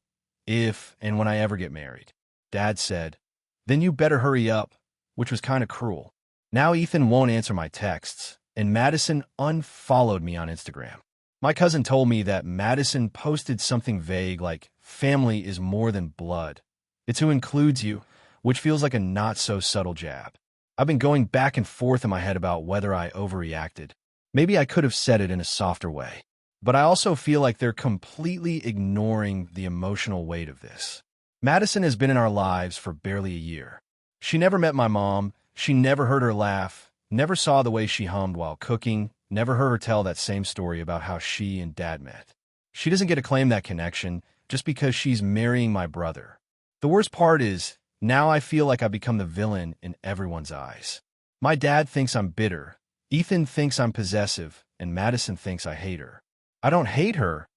if and when I ever get married. Dad said, "Then you better hurry up," which was kind of cruel. Now Ethan won't answer my texts, and Madison unfollowed me on Instagram. My cousin told me that Madison posted something vague like, family is more than blood. It's who includes you, which feels like a not-so-subtle jab. I've been going back and forth in my head about whether I overreacted. Maybe I could have said it in a softer way. But I also feel like they're completely ignoring the emotional weight of this. Madison has been in our lives for barely a year. She never met my mom, she never heard her laugh, never saw the way she hummed while cooking, never heard her tell that same story about how she and Dad met. She doesn't get to claim that connection just because she's marrying my brother. The worst part is, now I feel like I've become the villain in everyone's eyes. My dad thinks I'm bitter, Ethan thinks I'm possessive, and Madison thinks I hate her. I don't hate her.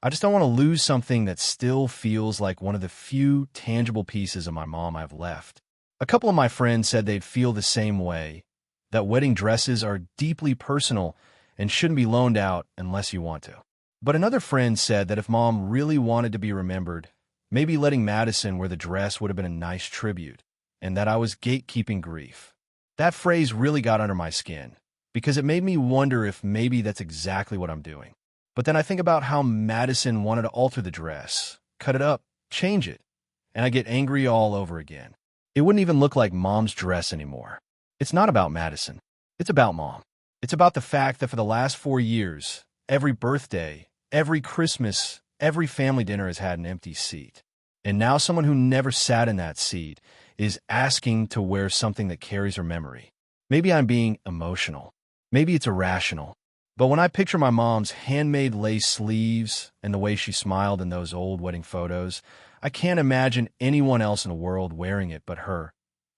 I just don't want to lose something that still feels like one of the few tangible pieces of my mom I've left. A couple of my friends said they'd feel the same way, that wedding dresses are deeply personal and shouldn't be loaned out unless you want to. But another friend said that if Mom really wanted to be remembered, maybe letting Madison wear the dress would have been a nice tribute, and that I was gatekeeping grief. That phrase really got under my skin, because it made me wonder if maybe that's exactly what I'm doing. But then I think about how Madison wanted to alter the dress, cut it up, change it, and I get angry all over again. It wouldn't even look like Mom's dress anymore. It's not about Madison. It's about Mom. It's about the fact that for the last 4 years, every birthday, every Christmas, every family dinner has had an empty seat. And now someone who never sat in that seat is asking to wear something that carries her memory. Maybe I'm being emotional. Maybe it's irrational. But when I picture my mom's handmade lace sleeves and the way she smiled in those old wedding photos, I can't imagine anyone else in the world wearing it but her,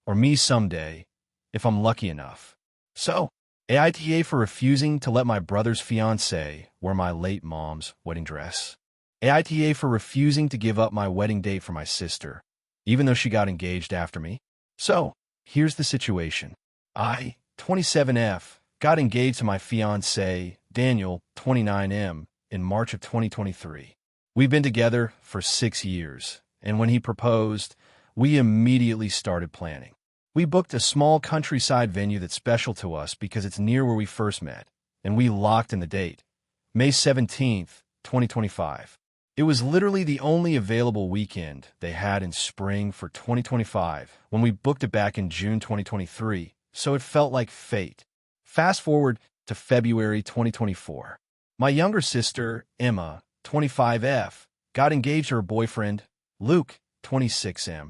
or me someday, if I'm lucky enough. So, AITA for refusing to let my brother's fiancé wear my late mom's wedding dress. AITA for refusing to give up my wedding date for my sister, even though she got engaged after me. So, here's the situation. I, 27F, got engaged to my fiancé, Daniel, 29M, in March of 2023. We've been together for 6 years, and when he proposed, we immediately started planning. We booked a small countryside venue that's special to us because it's near where we first met, and we locked in the date, May 17th, 2025. It was literally the only available weekend they had in spring for 2025 when we booked it back in June 2023, so it felt like fate. Fast forward to February 2024. My younger sister, Emma, 25F, got engaged to her boyfriend, Luke, 26M.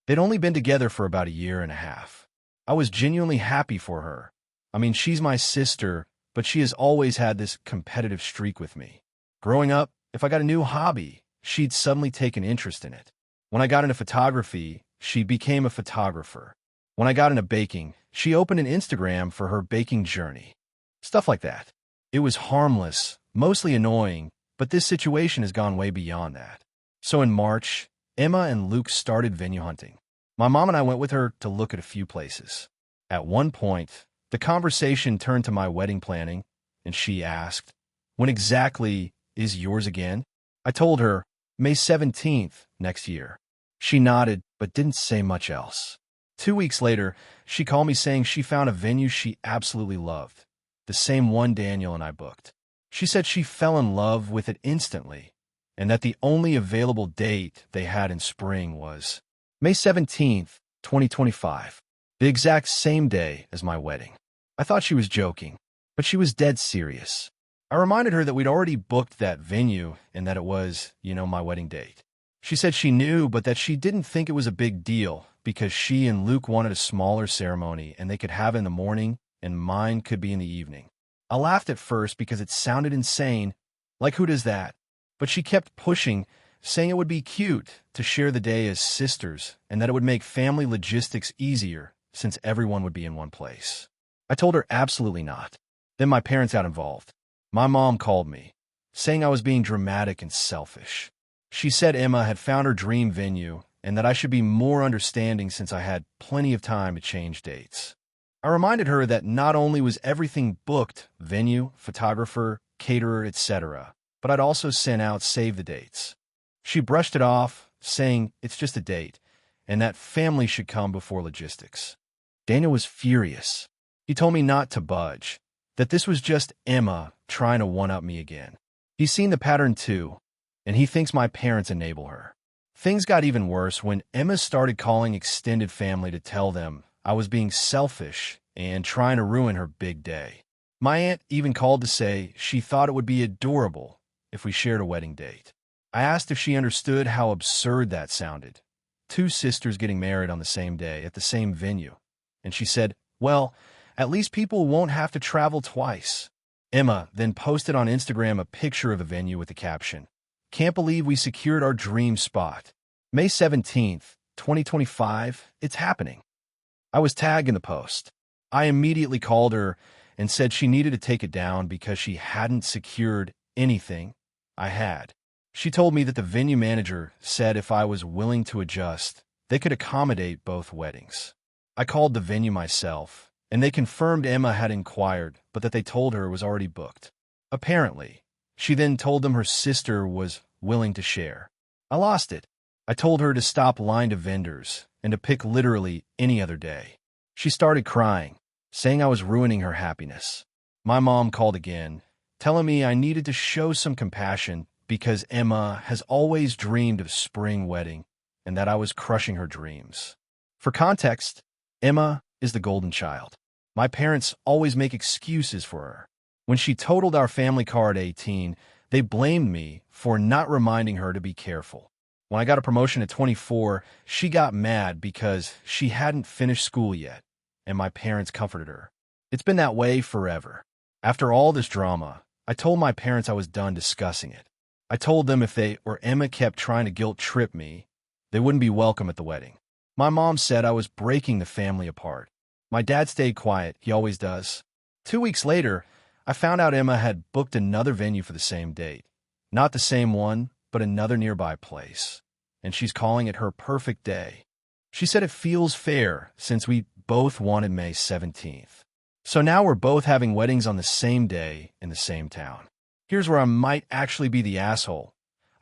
They'd only been together for about a year and a half. I was genuinely happy for her. I mean, she's my sister, but she has always had this competitive streak with me. Growing up, if I got a new hobby, she'd suddenly take an interest in it. When I got into photography, she became a photographer. When I got into baking, she opened an Instagram for her baking journey. Stuff like that. It was harmless, mostly annoying, but this situation has gone way beyond that. So in March, Emma and Luke started venue hunting. My mom and I went with her to look at a few places. At one point, the conversation turned to my wedding planning, and she asked, "When exactly is yours again?" I told her, May 17th next year. She nodded, but didn't say much else. 2 weeks later, she called me saying she found a venue she absolutely loved, the same one Daniel and I booked. She said she fell in love with it instantly, and that the only available date they had in spring was May 17th, 2025, the exact same day as my wedding. I thought she was joking, but she was dead serious. I reminded her that we'd already booked that venue and that it was, my wedding date. She said she knew, but that she didn't think it was a big deal because she and Luke wanted a smaller ceremony and they could have it in the morning and mine could be in the evening. I laughed at first because it sounded insane, like who does that? But she kept pushing, saying it would be cute to share the day as sisters and that it would make family logistics easier since everyone would be in one place. I told her absolutely not. Then my parents got involved. My mom called me, saying I was being dramatic and selfish. She said Emma had found her dream venue and that I should be more understanding since I had plenty of time to change dates. I reminded her that not only was everything booked, venue, photographer, caterer, etc., but I'd also sent out save the dates. She brushed it off, saying it's just a date, and that family should come before logistics. Daniel was furious. He told me not to budge, that this was just Emma trying to one-up me again. He's seen the pattern too, and he thinks my parents enable her. Things got even worse when Emma started calling extended family to tell them I was being selfish and trying to ruin her big day. My aunt even called to say she thought it would be adorable if we shared a wedding date. I asked if she understood how absurd that sounded. Two sisters getting married on the same day at the same venue. And she said, well, at least people won't have to travel twice. Emma then posted on Instagram a picture of the venue with the caption, "Can't believe we secured our dream spot. May 17th, 2025, it's happening." I was tagged in the post. I immediately called her and said she needed to take it down because she hadn't secured anything. I had. She told me that the venue manager said if I was willing to adjust, they could accommodate both weddings. I called the venue myself, and they confirmed Emma had inquired, but that they told her it was already booked. Apparently, she then told them her sister was willing to share. I lost it. I told her to stop lying to vendors and to pick literally any other day. She started crying, saying I was ruining her happiness. My mom called again, telling me I needed to show some compassion because Emma has always dreamed of spring wedding and that I was crushing her dreams. For context, Emma is the golden child. My parents always make excuses for her. When she totaled our family car at 18, they blamed me for not reminding her to be careful. When I got a promotion at 24, she got mad because she hadn't finished school yet, and my parents comforted her. It's been that way forever. After all this drama, I told my parents I was done discussing it. I told them if they or Emma kept trying to guilt trip me, they wouldn't be welcome at the wedding. My mom said I was breaking the family apart. My dad stayed quiet, he always does. 2 weeks later, I found out Emma had booked another venue for the same date. Not the same one, but another nearby place. And she's calling it her perfect day. She said it feels fair since we both wanted May 17th. So now we're both having weddings on the same day in the same town. Here's where I might actually be the asshole.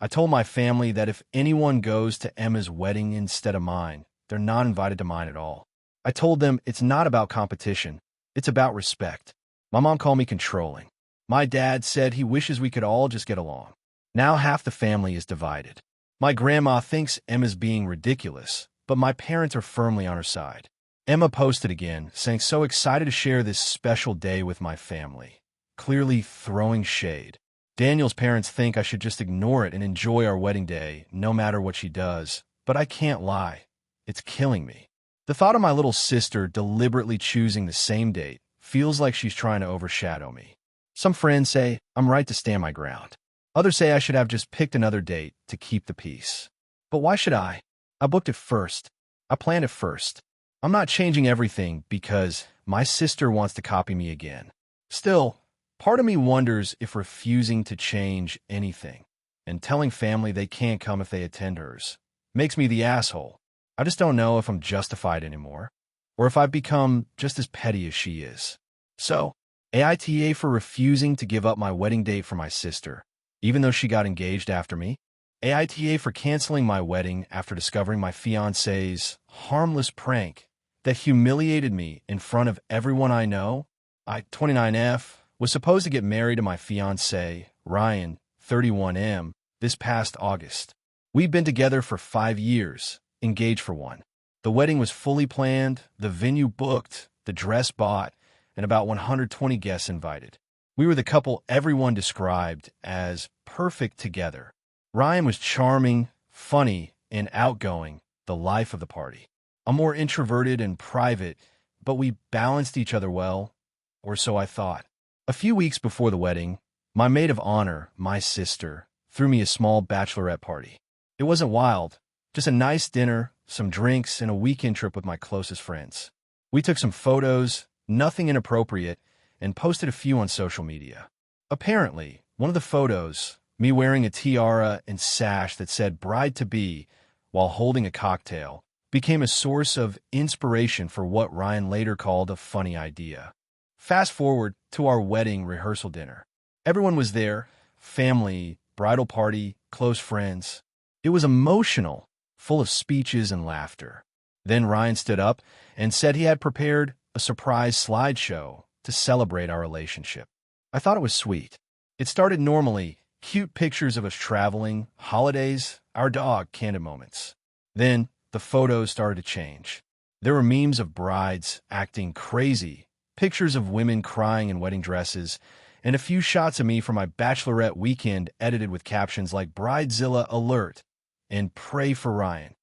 I told my family that if anyone goes to Emma's wedding instead of mine, they're not invited to mine at all. I told them it's not about competition, it's about respect. My mom called me controlling. My dad said he wishes we could all just get along. Now half the family is divided. My grandma thinks Emma's being ridiculous, but my parents are firmly on her side. Emma posted again, saying so excited to share this special day with my family, clearly throwing shade. Daniel's parents think I should just ignore it and enjoy our wedding day, no matter what she does, but I can't lie. It's killing me. The thought of my little sister deliberately choosing the same date feels like she's trying to overshadow me. Some friends say I'm right to stand my ground. Others say I should have just picked another date to keep the peace. But why should I? I booked it first. I planned it first. I'm not changing everything because my sister wants to copy me again. Still, part of me wonders if refusing to change anything and telling family they can't come if they attend hers makes me the asshole. I just don't know if I'm justified anymore, or if I've become just as petty as she is. So, AITA for refusing to give up my wedding date for my sister, even though she got engaged after me. AITA for canceling my wedding after discovering my fiancé's harmless prank that humiliated me in front of everyone I know. I, 29F, was supposed to get married to my fiancé, Ryan, 31M, this past August. We've been together for 5 years, engaged for 1. The wedding was fully planned, the venue booked, the dress bought, and about 120 guests invited. We were the couple everyone described as perfect together. Ryan was charming, funny, and outgoing, the life of the party. I'm more introverted and private, but we balanced each other well, or so I thought. A few weeks before the wedding, my maid of honor, my sister, threw me a small bachelorette party. It wasn't wild, just a nice dinner, some drinks, and a weekend trip with my closest friends. We took some photos, nothing inappropriate, and posted a few on social media. Apparently, one of the photos, me wearing a tiara and sash that said bride-to-be while holding a cocktail, became a source of inspiration for what Ryan later called a funny idea. Fast forward to our wedding rehearsal dinner. Everyone was there, family, bridal party, close friends. It was emotional, full of speeches and laughter. Then Ryan stood up and said he had prepared a surprise slideshow to celebrate our relationship. I thought it was sweet. It started normally, cute pictures of us traveling, holidays, our dog, candid moments. Then the photos started to change. There were memes of brides acting crazy, pictures of women crying in wedding dresses, and a few shots of me from my bachelorette weekend edited with captions like Bridezilla Alert and Pray for Ryan.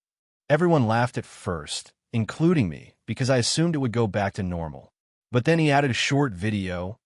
Everyone laughed at first, including me, because I assumed it would go back to normal. But then he added a short video,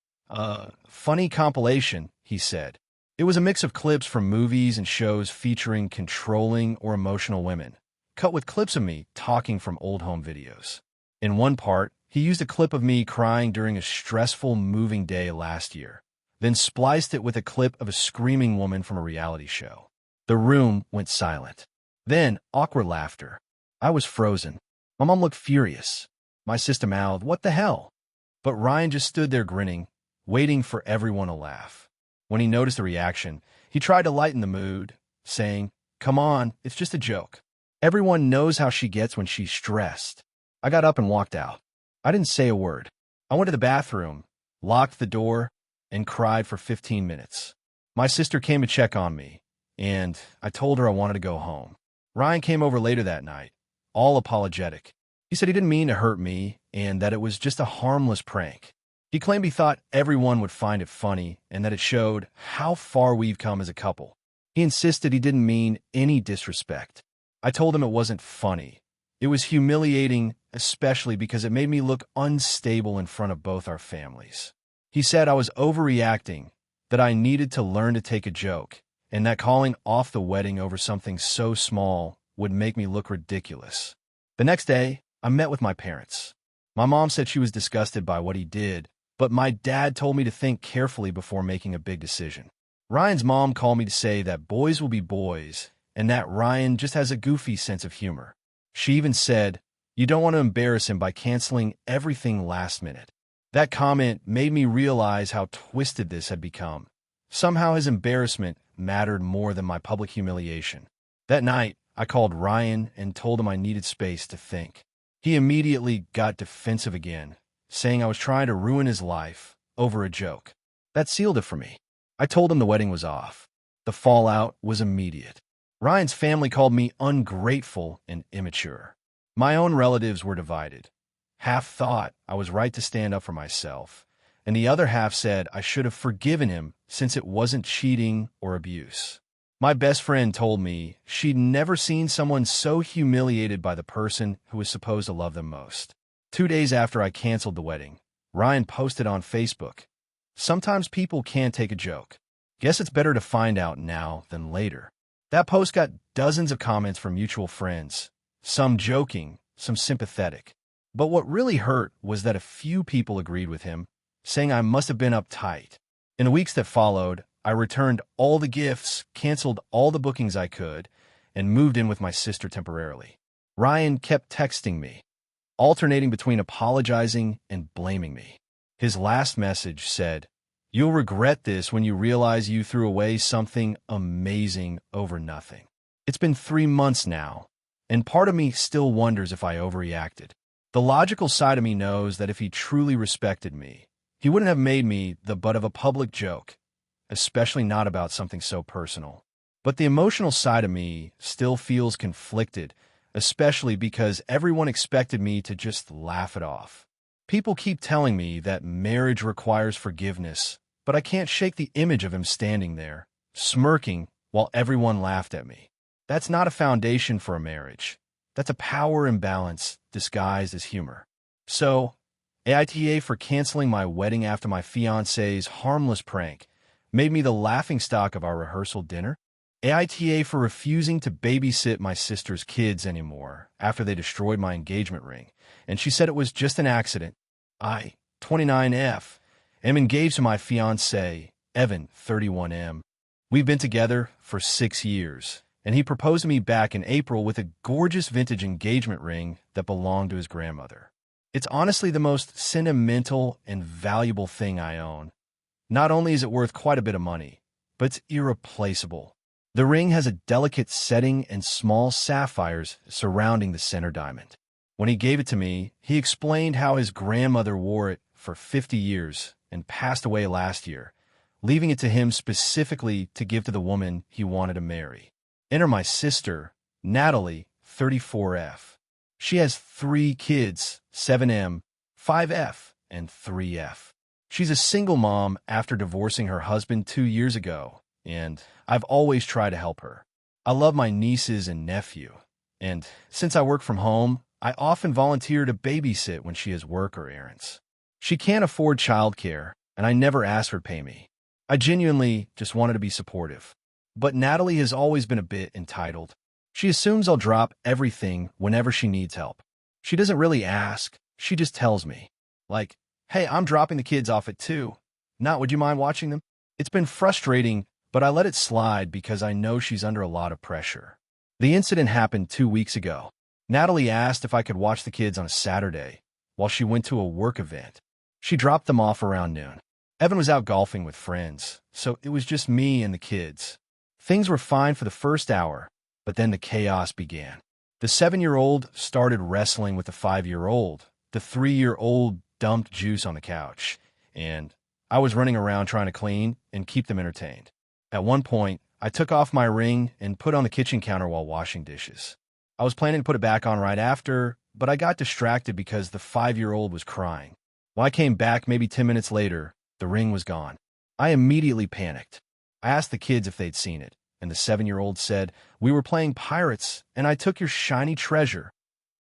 funny compilation, he said. It was a mix of clips from movies and shows featuring controlling or emotional women, cut with clips of me talking from old home videos. In one part, he used a clip of me crying during a stressful moving day last year, then spliced it with a clip of a screaming woman from a reality show. The room went silent. Then, awkward laughter. I was frozen. My mom looked furious. My sister mouthed, "What the hell?" But Ryan just stood there grinning, waiting for everyone to laugh. When he noticed the reaction, he tried to lighten the mood, saying, "Come on, it's just a joke. Everyone knows how she gets when she's stressed." I got up and walked out. I didn't say a word. I went to the bathroom, locked the door, and cried for 15 minutes. My sister came to check on me, and I told her I wanted to go home. Ryan came over later that night, all apologetic. He said he didn't mean to hurt me and that it was just a harmless prank. He claimed he thought everyone would find it funny and that it showed how far we've come as a couple. He insisted he didn't mean any disrespect. I told him it wasn't funny. It was humiliating, especially because it made me look unstable in front of both our families. He said I was overreacting, that I needed to learn to take a joke, and that calling off the wedding over something so small would make me look ridiculous. The next day, I met with my parents. My mom said she was disgusted by what he did, but my dad told me to think carefully before making a big decision. Ryan's mom called me to say that boys will be boys, and that Ryan just has a goofy sense of humor. She even said, "You don't want to embarrass him by canceling everything last minute." That comment made me realize how twisted this had become. Somehow his embarrassment mattered more than my public humiliation. That night, I called Ryan and told him I needed space to think. He immediately got defensive again, saying I was trying to ruin his life over a joke. That sealed it for me. I told him the wedding was off. The fallout was immediate. Ryan's family called me ungrateful and immature. My own relatives were divided. Half thought I was right to stand up for myself, and the other half said I should have forgiven him since it wasn't cheating or abuse. My best friend told me she'd never seen someone so humiliated by the person who was supposed to love them most. 2 days after I canceled the wedding, Ryan posted on Facebook, "Sometimes people can't take a joke. Guess it's better to find out now than later." That post got dozens of comments from mutual friends, some joking, some sympathetic. But what really hurt was that a few people agreed with him, saying I must have been uptight. In the weeks that followed, I returned all the gifts, canceled all the bookings I could, and moved in with my sister temporarily. Ryan kept texting me, alternating between apologizing and blaming me. His last message said, "You'll regret this when you realize you threw away something amazing over nothing." It's been 3 months now, and part of me still wonders if I overreacted. The logical side of me knows that if he truly respected me, he wouldn't have made me the butt of a public joke, especially not about something so personal. But the emotional side of me still feels conflicted, especially because everyone expected me to just laugh it off. People keep telling me that marriage requires forgiveness, but I can't shake the image of him standing there, smirking while everyone laughed at me. That's not a foundation for a marriage. That's a power imbalance disguised as humor. So, AITA for canceling my wedding after my fiancé's harmless prank made me the laughingstock of our rehearsal dinner. AITA for refusing to babysit my sister's kids anymore after they destroyed my engagement ring, and she said it was just an accident. I, 29F, am engaged to my fiancé, Evan, 31M. We've been together for 6 years, and he proposed to me back in April with a gorgeous vintage engagement ring that belonged to his grandmother. It's honestly the most sentimental and valuable thing I own. Not only is it worth quite a bit of money, but it's irreplaceable. The ring has a delicate setting and small sapphires surrounding the center diamond. When he gave it to me, he explained how his grandmother wore it for 50 years and passed away last year, leaving it to him specifically to give to the woman he wanted to marry. Enter my sister, Natalie, 34F. She has 3 kids, 7M, 5F, and 3F. She's a single mom after divorcing her husband 2 years ago, and I've always tried to help her. I love my nieces and nephew, and since I work from home, I often volunteer to babysit when she has work or errands. She can't afford childcare, and I never ask her to pay me. I genuinely just wanted to be supportive. But Natalie has always been a bit entitled. She assumes I'll drop everything whenever she needs help. She doesn't really ask, she just tells me. Like, hey, I'm dropping the kids off at 2. Not, would you mind watching them? It's been frustrating, but I let it slide because I know she's under a lot of pressure. The incident happened 2 weeks ago. Natalie asked if I could watch the kids on a Saturday while she went to a work event. She dropped them off around noon. Evan was out golfing with friends, so it was just me and the kids. Things were fine for the first hour, but then the chaos began. The 7-year-old started wrestling with the 5-year-old. The 3-year-old dumped juice on the couch, and I was running around trying to clean and keep them entertained. At one point, I took off my ring and put on the kitchen counter while washing dishes. I was planning to put it back on right after, but I got distracted because the 5-year-old was crying. When I came back maybe 10 minutes later, the ring was gone. I immediately panicked. I asked the kids if they'd seen it, and the 7-year-old said, "We were playing pirates, and I took your shiny treasure."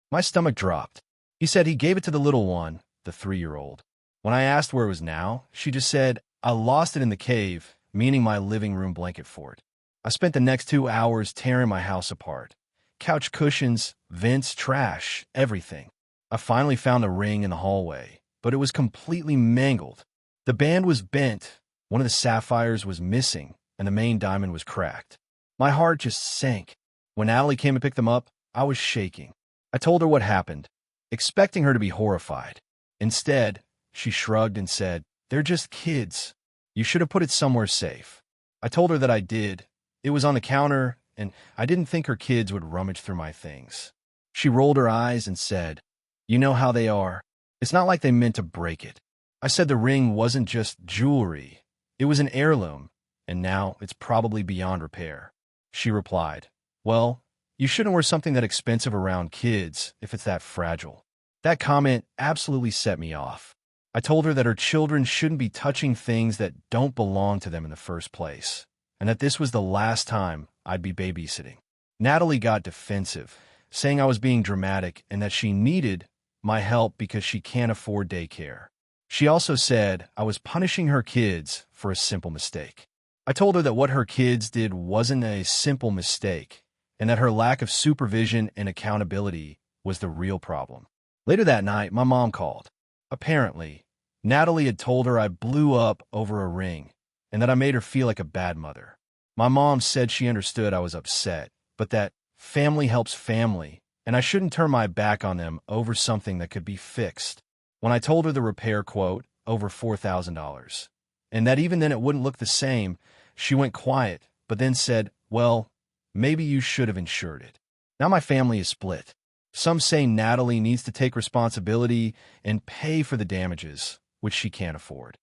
My stomach dropped. He said he gave it to the little one, the 3-year-old. When I asked where it was now, she just said, "I lost it in the cave," meaning my living room blanket fort. I spent the next 2 hours tearing my house apart. Couch cushions, vents, trash, everything. I finally found the ring in the hallway, but it was completely mangled. The band was bent, one of the sapphires was missing, and the main diamond was cracked. My heart just sank. When Allie came to pick them up, I was shaking. I told her what happened, expecting her to be horrified. Instead, she shrugged and said, "They're just kids. You should have put it somewhere safe." I told her that I did. It was on the counter, and I didn't think her kids would rummage through my things. She rolled her eyes and said, "You know how they are. It's not like they meant to break it." I said the ring wasn't just jewelry. It was an heirloom, and now it's probably beyond repair. She replied, "Well, you shouldn't wear something that expensive around kids if it's that fragile." That comment absolutely set me off. I told her that her children shouldn't be touching things that don't belong to them in the first place, and that this was the last time I'd be babysitting. Natalie got defensive, saying I was being dramatic and that she needed my help because she can't afford daycare. She also said I was punishing her kids for a simple mistake. I told her that what her kids did wasn't a simple mistake, and that her lack of supervision and accountability was the real problem. Later that night, my mom called. Apparently, Natalie had told her I blew up over a ring, and that I made her feel like a bad mother. My mom said she understood I was upset, but that family helps family, and I shouldn't turn my back on them over something that could be fixed. When I told her the repair quote, over $4,000, and that even then it wouldn't look the same, she went quiet, but then said, "Well, maybe you should have insured it." Now my family is split. Some say Natalie needs to take responsibility and pay for the damages, which she can't afford.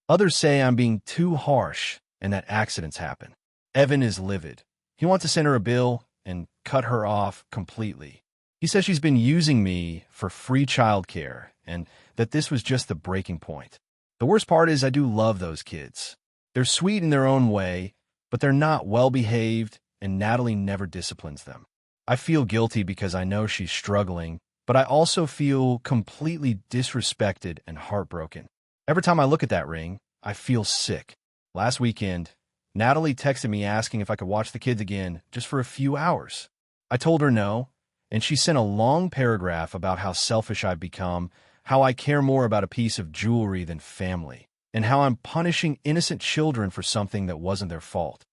Others say I'm being too harsh and that accidents happen. Evan is livid. He wants to send her a bill and cut her off completely. He says she's been using me for free childcare and that this was just the breaking point. The worst part is I do love those kids. They're sweet in their own way, but they're not well-behaved, and Natalie never disciplines them. I feel guilty because I know she's struggling, but I also feel completely disrespected and heartbroken. Every time I look at that ring, I feel sick. Last weekend, Natalie texted me asking if I could watch the kids again just for a few hours. I told her no, and she sent a long paragraph about how selfish I've become, how I care more about a piece of jewelry than family, and how I'm punishing innocent children for something that wasn't their fault.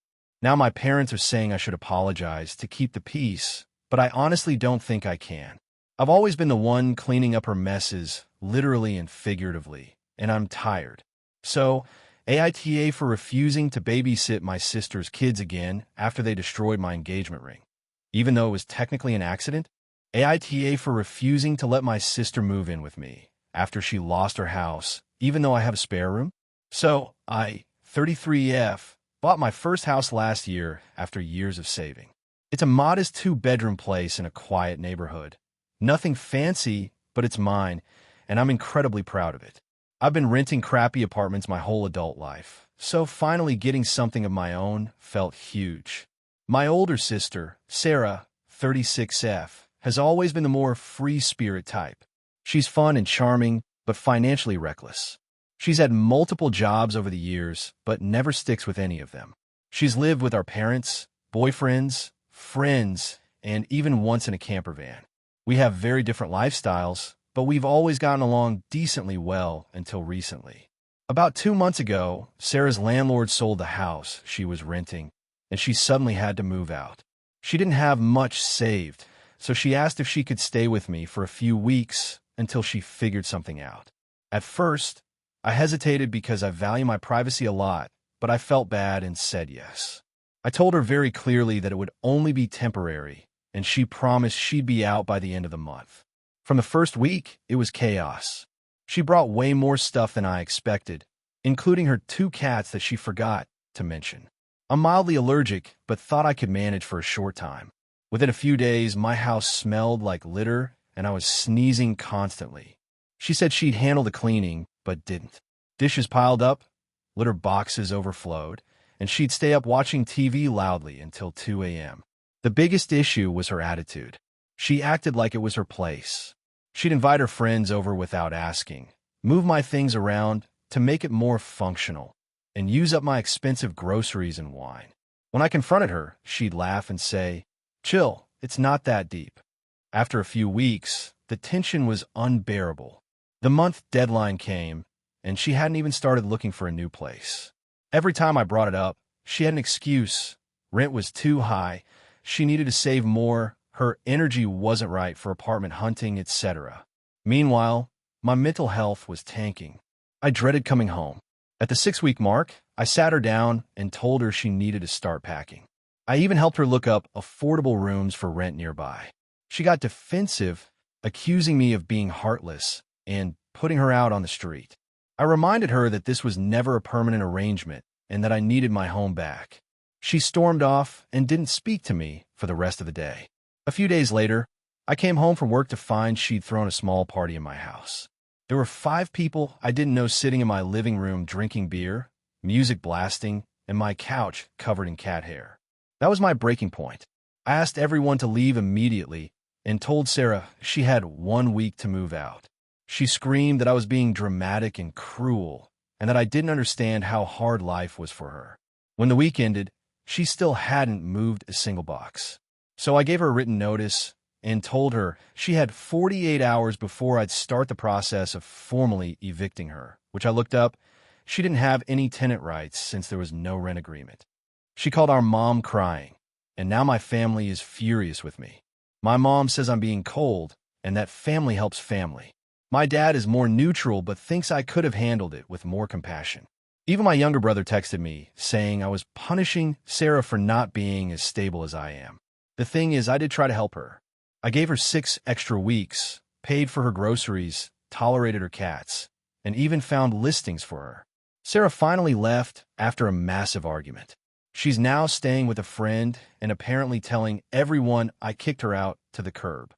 Now my parents are saying I should apologize to keep the peace, but I honestly don't think I can. I've always been the one cleaning up her messes, literally and figuratively, and I'm tired. So, AITA for refusing to babysit my sister's kids again after they destroyed my engagement ring. Even though it was technically an accident, AITA for refusing to let my sister move in with me after she lost her house, even though I have a spare room. So, I 33F, bought my first house last year after years of saving. It's a modest two-bedroom place in a quiet neighborhood. Nothing fancy, but it's mine, and I'm incredibly proud of it. I've been renting crappy apartments my whole adult life, so finally getting something of my own felt huge. My older sister, Sarah, 36F, has always been the more free-spirit type. She's fun and charming, but financially reckless. She's had multiple jobs over the years, but never sticks with any of them. She's lived with our parents, boyfriends, friends, and even once in a camper van. We have very different lifestyles, but we've always gotten along decently well until recently. About 2 months ago, Sarah's landlord sold the house she was renting, and she suddenly had to move out. She didn't have much saved, so she asked if she could stay with me for a few weeks until she figured something out. At first, I hesitated because I value my privacy a lot, but I felt bad and said yes. I told her very clearly that it would only be temporary, and she promised she'd be out by the end of the month. From the first week, it was chaos. She brought way more stuff than I expected, including her 2 cats that she forgot to mention. I'm mildly allergic, but thought I could manage for a short time. Within a few days, my house smelled like litter, and I was sneezing constantly. She said she'd handle the cleaning, but didn't. Dishes piled up, litter boxes overflowed, and she'd stay up watching TV loudly until 2 a.m. The biggest issue was her attitude. She acted like it was her place. She'd invite her friends over without asking, move my things around to make it more functional, and use up my expensive groceries and wine. When I confronted her, she'd laugh and say, "Chill, it's not that deep." After a few weeks, the tension was unbearable. The month deadline came, and she hadn't even started looking for a new place. Every time I brought it up, she had an excuse. Rent was too high, she needed to save more, her energy wasn't right for apartment hunting, etc. Meanwhile, my mental health was tanking. I dreaded coming home. At the 6-week mark, I sat her down and told her she needed to start packing. I even helped her look up affordable rooms for rent nearby. She got defensive, accusing me of being heartless and putting her out on the street. I reminded her that this was never a permanent arrangement and that I needed my home back. She stormed off and didn't speak to me for the rest of the day. A few days later, I came home from work to find she'd thrown a small party in my house. There were 5 people I didn't know sitting in my living room drinking beer, music blasting, and my couch covered in cat hair. That was my breaking point. I asked everyone to leave immediately and told Sarah she had 1 week to move out. She screamed that I was being dramatic and cruel, and that I didn't understand how hard life was for her. When the week ended, she still hadn't moved a single box. So I gave her a written notice and told her she had 48 hours before I'd start the process of formally evicting her, which I looked up. She didn't have any tenant rights since there was no rent agreement. She called our mom crying, and now my family is furious with me. My mom says I'm being cold and that family helps family. My dad is more neutral but thinks I could have handled it with more compassion. Even my younger brother texted me, saying I was punishing Sarah for not being as stable as I am. The thing is, I did try to help her. I gave her 6 extra weeks, paid for her groceries, tolerated her cats, and even found listings for her. Sarah finally left after a massive argument. She's now staying with a friend and apparently telling everyone I kicked her out to the curb.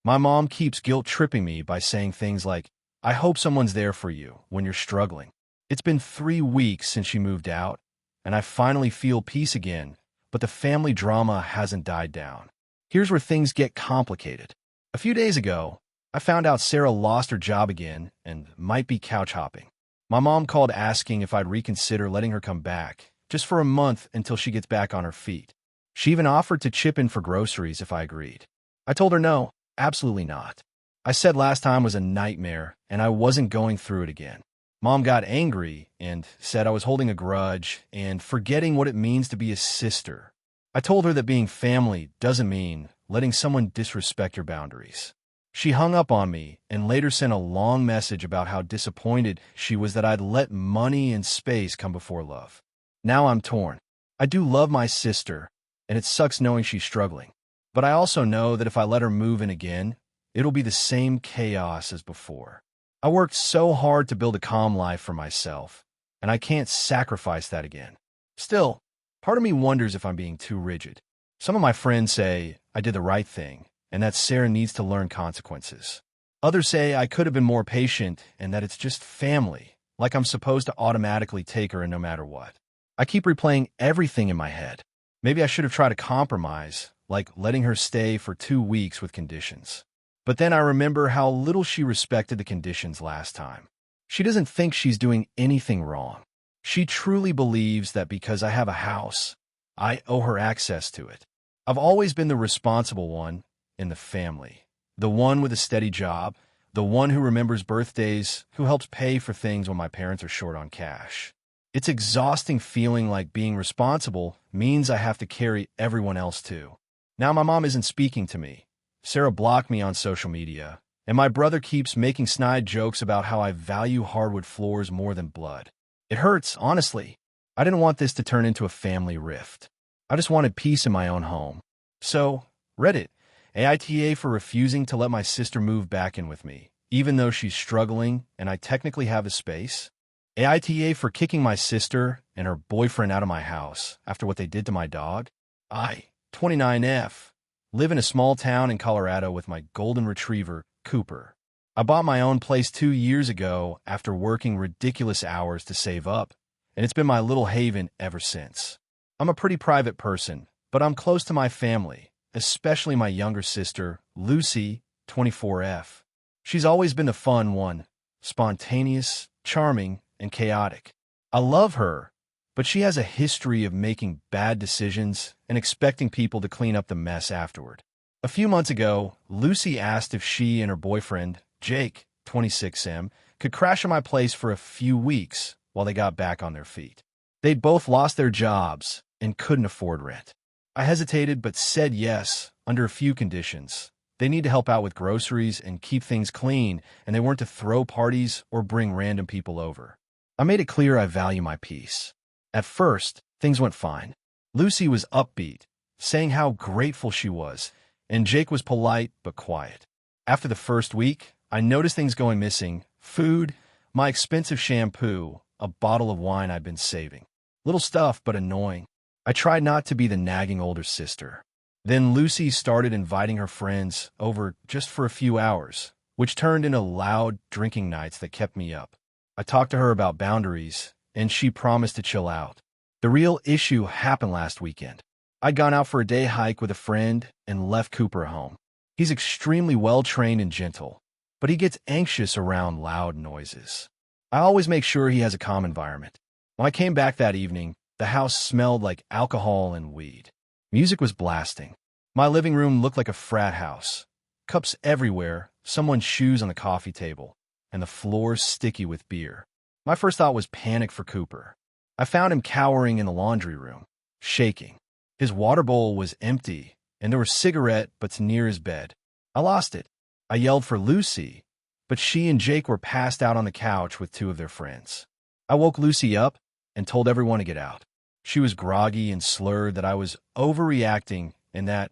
My mom keeps guilt-tripping me by saying things like, "I hope someone's there for you when you're struggling." It's been 3 weeks since she moved out, and I finally feel peace again, but the family drama hasn't died down. Here's where things get complicated. A few days ago, I found out Sarah lost her job again and might be couch hopping. My mom called asking if I'd reconsider letting her come back, just for a month until she gets back on her feet. She even offered to chip in for groceries if I agreed. I told her no, absolutely not. I said last time was a nightmare and I wasn't going through it again. Mom got angry and said I was holding a grudge and forgetting what it means to be a sister. I told her that being family doesn't mean letting someone disrespect your boundaries. She hung up on me and later sent a long message about how disappointed she was that I'd let money and space come before love. Now I'm torn. I do love my sister, and it sucks knowing she's struggling. But I also know that if I let her move in again, it'll be the same chaos as before. I worked so hard to build a calm life for myself, and I can't sacrifice that again. Still, part of me wonders if I'm being too rigid. Some of my friends say I did the right thing and that Sarah needs to learn consequences. Others say I could have been more patient and that it's just family, like I'm supposed to automatically take her in no matter what. I keep replaying everything in my head. Maybe I should have tried a compromise, like letting her stay for 2 weeks with conditions. But then I remember how little she respected the conditions last time. She doesn't think she's doing anything wrong. She truly believes that because I have a house, I owe her access to it. I've always been the responsible one in the family, the one with a steady job, the one who remembers birthdays, who helps pay for things when my parents are short on cash. It's exhausting feeling like being responsible means I have to carry everyone else too. Now my mom isn't speaking to me. Sarah blocked me on social media, and my brother keeps making snide jokes about how I value hardwood floors more than blood. It hurts, honestly. I didn't want this to turn into a family rift. I just wanted peace in my own home. So, Reddit, AITA for refusing to let my sister move back in with me, even though she's struggling and I technically have a space. AITA for kicking my sister and her boyfriend out of my house after what they did to my dog. I, 29F, live in a small town in Colorado with my golden retriever, Cooper. I bought my own place 2 years ago after working ridiculous hours to save up, and it's been my little haven ever since. I'm a pretty private person, but I'm close to my family, especially my younger sister, Lucy, 24F. She's always been the fun one, spontaneous, charming, and chaotic. I love her, but she has a history of making bad decisions and expecting people to clean up the mess afterward. A few months ago, Lucy asked if she and her boyfriend, Jake, 26M, could crash at my place for a few weeks while they got back on their feet. They'd both lost their jobs and couldn't afford rent. I hesitated but said yes under a few conditions. They need to help out with groceries and keep things clean, and they weren't to throw parties or bring random people over. I made it clear I value my peace. At first, things went fine. Lucy was upbeat, saying how grateful she was, and Jake was polite but quiet. After the first week, I noticed things going missing: food, my expensive shampoo, a bottle of wine I'd been saving. Little stuff, but annoying. I tried not to be the nagging older sister. Then Lucy started inviting her friends over just for a few hours, which turned into loud drinking nights that kept me up. I talked to her about boundaries, and she promised to chill out. The real issue happened last weekend. I'd gone out for a day hike with a friend and left Cooper at home. He's extremely well-trained and gentle, but he gets anxious around loud noises. I always make sure he has a calm environment. When I came back that evening, the house smelled like alcohol and weed. Music was blasting. My living room looked like a frat house. Cups everywhere, someone's shoes on the coffee table, and the floor sticky with beer. My first thought was panic for Cooper. I found him cowering in the laundry room, shaking. His water bowl was empty, and there were cigarette butts near his bed. I lost it. I yelled for Lucy, but she and Jake were passed out on the couch with 2 of their friends. I woke Lucy up and told everyone to get out. She was groggy and slurred that I was overreacting and that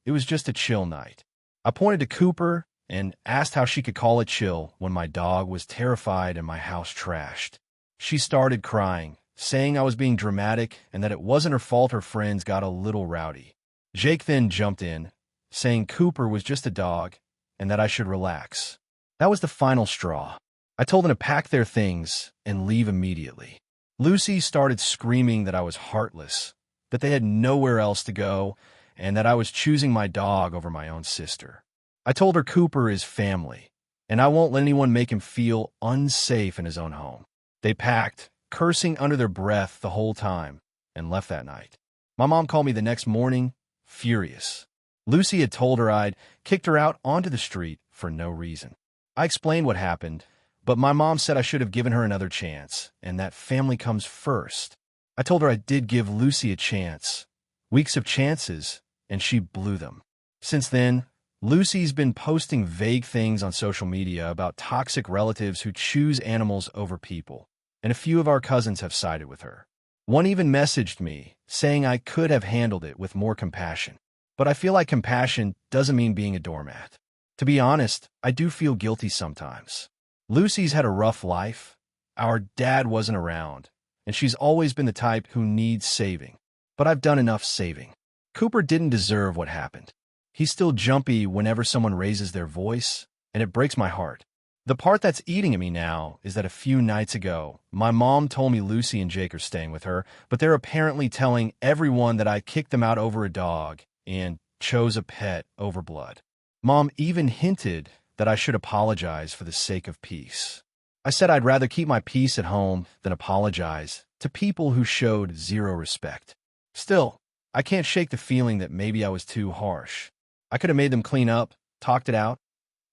it was just a chill night. I pointed to Cooper and asked how she could call it chill when my dog was terrified and my house trashed. She started crying, saying I was being dramatic and that it wasn't her fault her friends got a little rowdy. Jake then jumped in, saying Cooper was just a dog and that I should relax. That was the final straw. I told them to pack their things and leave immediately. Lucy started screaming that I was heartless, that they had nowhere else to go, and that I was choosing my dog over my own sister. I told her Cooper is family, and I won't let anyone make him feel unsafe in his own home. They packed, cursing under their breath the whole time, and left that night. My mom called me the next morning, furious. Lucy had told her I'd kicked her out onto the street for no reason. I explained what happened, but my mom said I should have given her another chance, and that family comes first. I told her I did give Lucy a chance. Weeks of chances, and she blew them. Since then, Lucy's been posting vague things on social media about toxic relatives who choose animals over people, and a few of our cousins have sided with her. One even messaged me, saying I could have handled it with more compassion. But I feel like compassion doesn't mean being a doormat. To be honest, I do feel guilty sometimes. Lucy's had a rough life. our dad wasn't around, and she's always been the type who needs saving. But I've done enough saving. Cooper didn't deserve what happened. He's still jumpy whenever someone raises their voice, and it breaks my heart. The part that's eating at me now is that a few nights ago, my mom told me Lucy and Jake are staying with her, but they're apparently telling everyone that I kicked them out over a dog and chose a pet over blood. Mom even hinted that I should apologize for the sake of peace. I said I'd rather keep my peace at home than apologize to people who showed zero respect. Still, I can't shake the feeling that maybe I was too harsh. I could have made them clean up, talked it out,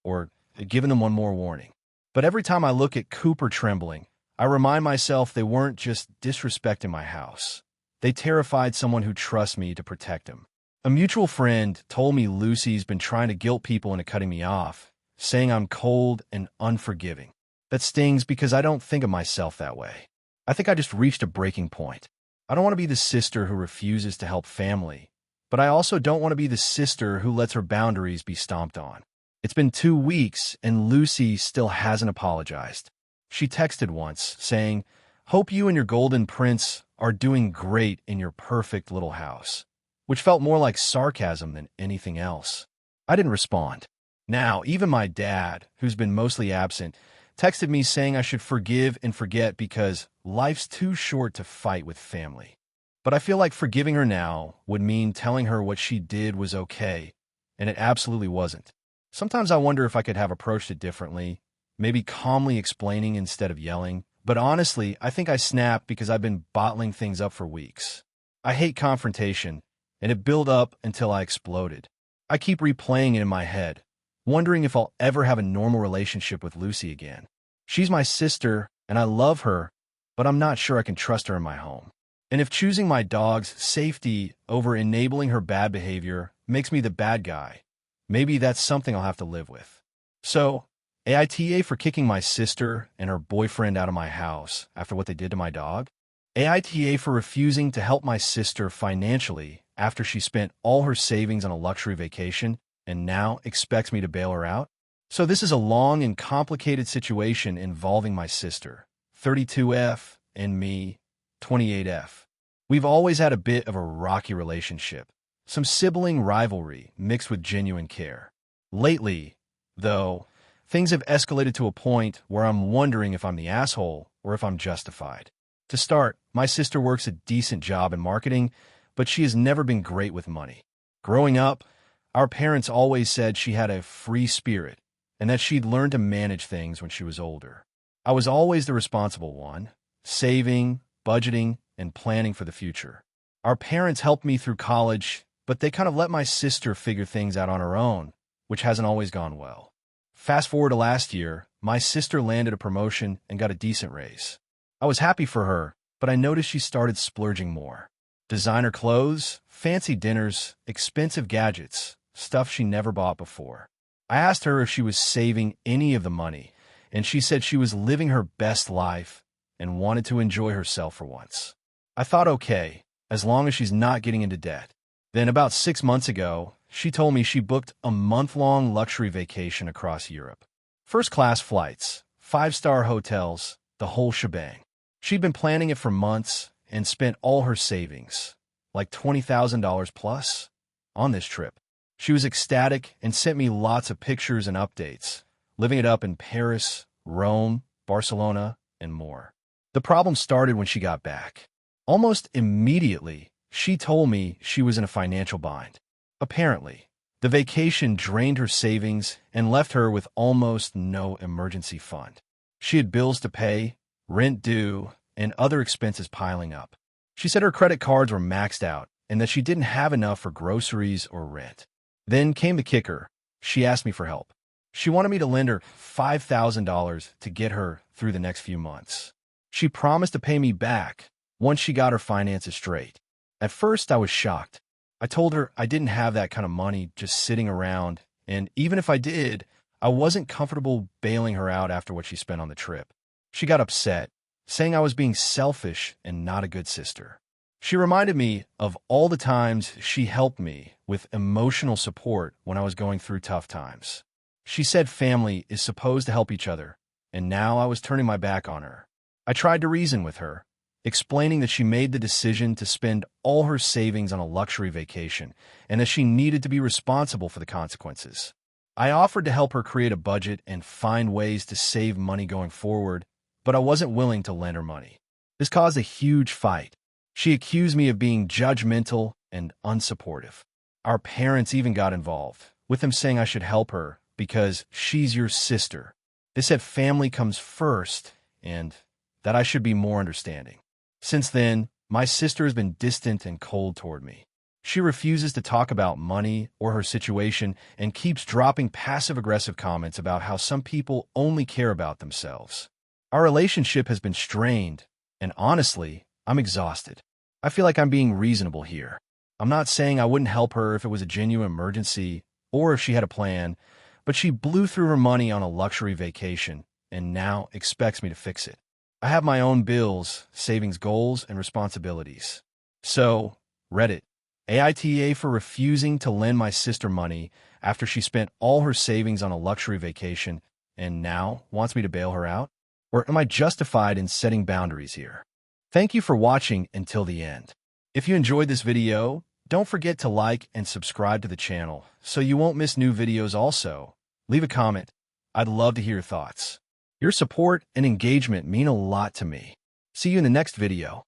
or given them one more warning. But every time I look at Cooper trembling, I remind myself they weren't just disrespecting my house. They terrified someone who trusts me to protect him. A mutual friend told me Lucy's been trying to guilt people into cutting me off, saying I'm cold and unforgiving. That stings because I don't think of myself that way. I think I just reached a breaking point. I don't want to be the sister who refuses to help family, but I also don't want to be the sister who lets her boundaries be stomped on. It's been 2 weeks and Lucy still hasn't apologized. She texted once saying, "Hope you and your golden prince are doing great in your perfect little house," which felt more like sarcasm than anything else. I didn't respond. Now, even my dad, who's been mostly absent, texted me saying I should forgive and forget because life's too short to fight with family. But I feel like forgiving her now would mean telling her what she did was okay, and it absolutely wasn't. Sometimes I wonder if I could have approached it differently, maybe calmly explaining instead of yelling. But honestly, I think I snapped because I've been bottling things up for weeks. I hate confrontation, and it built up until I exploded. I keep replaying it in my head, wondering if I'll ever have a normal relationship with Lucy again. She's my sister, and I love her, but I'm not sure I can trust her in my home. And if choosing my dog's safety over enabling her bad behavior makes me the bad guy, maybe that's something I'll have to live with. So, AITA for kicking my sister and her boyfriend out of my house after what they did to my dog. AITA for refusing to help my sister financially after she spent all her savings on a luxury vacation and now expects me to bail her out. So this is a long and complicated situation involving my sister, 32F, and me, 28F. We've always had a bit of a rocky relationship, some sibling rivalry mixed with genuine care. Lately, though, things have escalated to a point where I'm wondering if I'm the asshole or if I'm justified. To start, my sister works a decent job in marketing, but she has never been great with money. Growing up, our parents always said she had a free spirit and that she'd learn to manage things when she was older. I was always the responsible one, saving, budgeting, and planning for the future. Our parents helped me through college, but they kind of let my sister figure things out on her own, which hasn't always gone well. Fast forward to last year, my sister landed a promotion and got a decent raise. I was happy for her, but I noticed she started splurging more. Designer clothes, fancy dinners, expensive gadgets, stuff she never bought before. I asked her if she was saving any of the money, and she said she was living her best life and wanted to enjoy herself for once. I thought okay, as long as she's not getting into debt. Then about 6 months ago, she told me she booked a month-long luxury vacation across Europe. First-class flights, 5-star hotels, the whole shebang. She'd been planning it for months and spent all her savings, like $20,000 plus, on this trip. She was ecstatic and sent me lots of pictures and updates, living it up in Paris, Rome, Barcelona, and more. The problem started when she got back. Almost immediately, she told me she was in a financial bind. Apparently, the vacation drained her savings and left her with almost no emergency fund. She had bills to pay, rent due, and other expenses piling up. She said her credit cards were maxed out and that she didn't have enough for groceries or rent. Then came the kicker. She asked me for help. She wanted me to lend her $5,000 to get her through the next few months. She promised to pay me back once she got her finances straight. At first, I was shocked. I told her I didn't have that kind of money just sitting around, and even if I did, I wasn't comfortable bailing her out after what she spent on the trip. She got upset, saying I was being selfish and not a good sister. She reminded me of all the times she helped me with emotional support when I was going through tough times. She said family is supposed to help each other, and now I was turning my back on her. I tried to reason with her, explaining that she made the decision to spend all her savings on a luxury vacation and that she needed to be responsible for the consequences. I offered to help her create a budget and find ways to save money going forward, but I wasn't willing to lend her money. This caused a huge fight. She accused me of being judgmental and unsupportive. Our parents even got involved, with them saying I should help her because she's your sister. They said family comes first and that I should be more understanding. Since then, my sister has been distant and cold toward me. She refuses to talk about money or her situation and keeps dropping passive-aggressive comments about how some people only care about themselves. Our relationship has been strained, and honestly, I'm exhausted. I feel like I'm being reasonable here. I'm not saying I wouldn't help her if it was a genuine emergency or if she had a plan, but she blew through her money on a luxury vacation and now expects me to fix it. I have my own bills, savings goals, and responsibilities. So, Reddit, AITA for refusing to lend my sister money after she spent all her savings on a luxury vacation and now wants me to bail her out? Or am I justified in setting boundaries here? Thank you for watching until the end. If you enjoyed this video, don't forget to like and subscribe to the channel so you won't miss new videos also. Leave a comment. I'd love to hear your thoughts. Your support and engagement mean a lot to me. See you in the next video.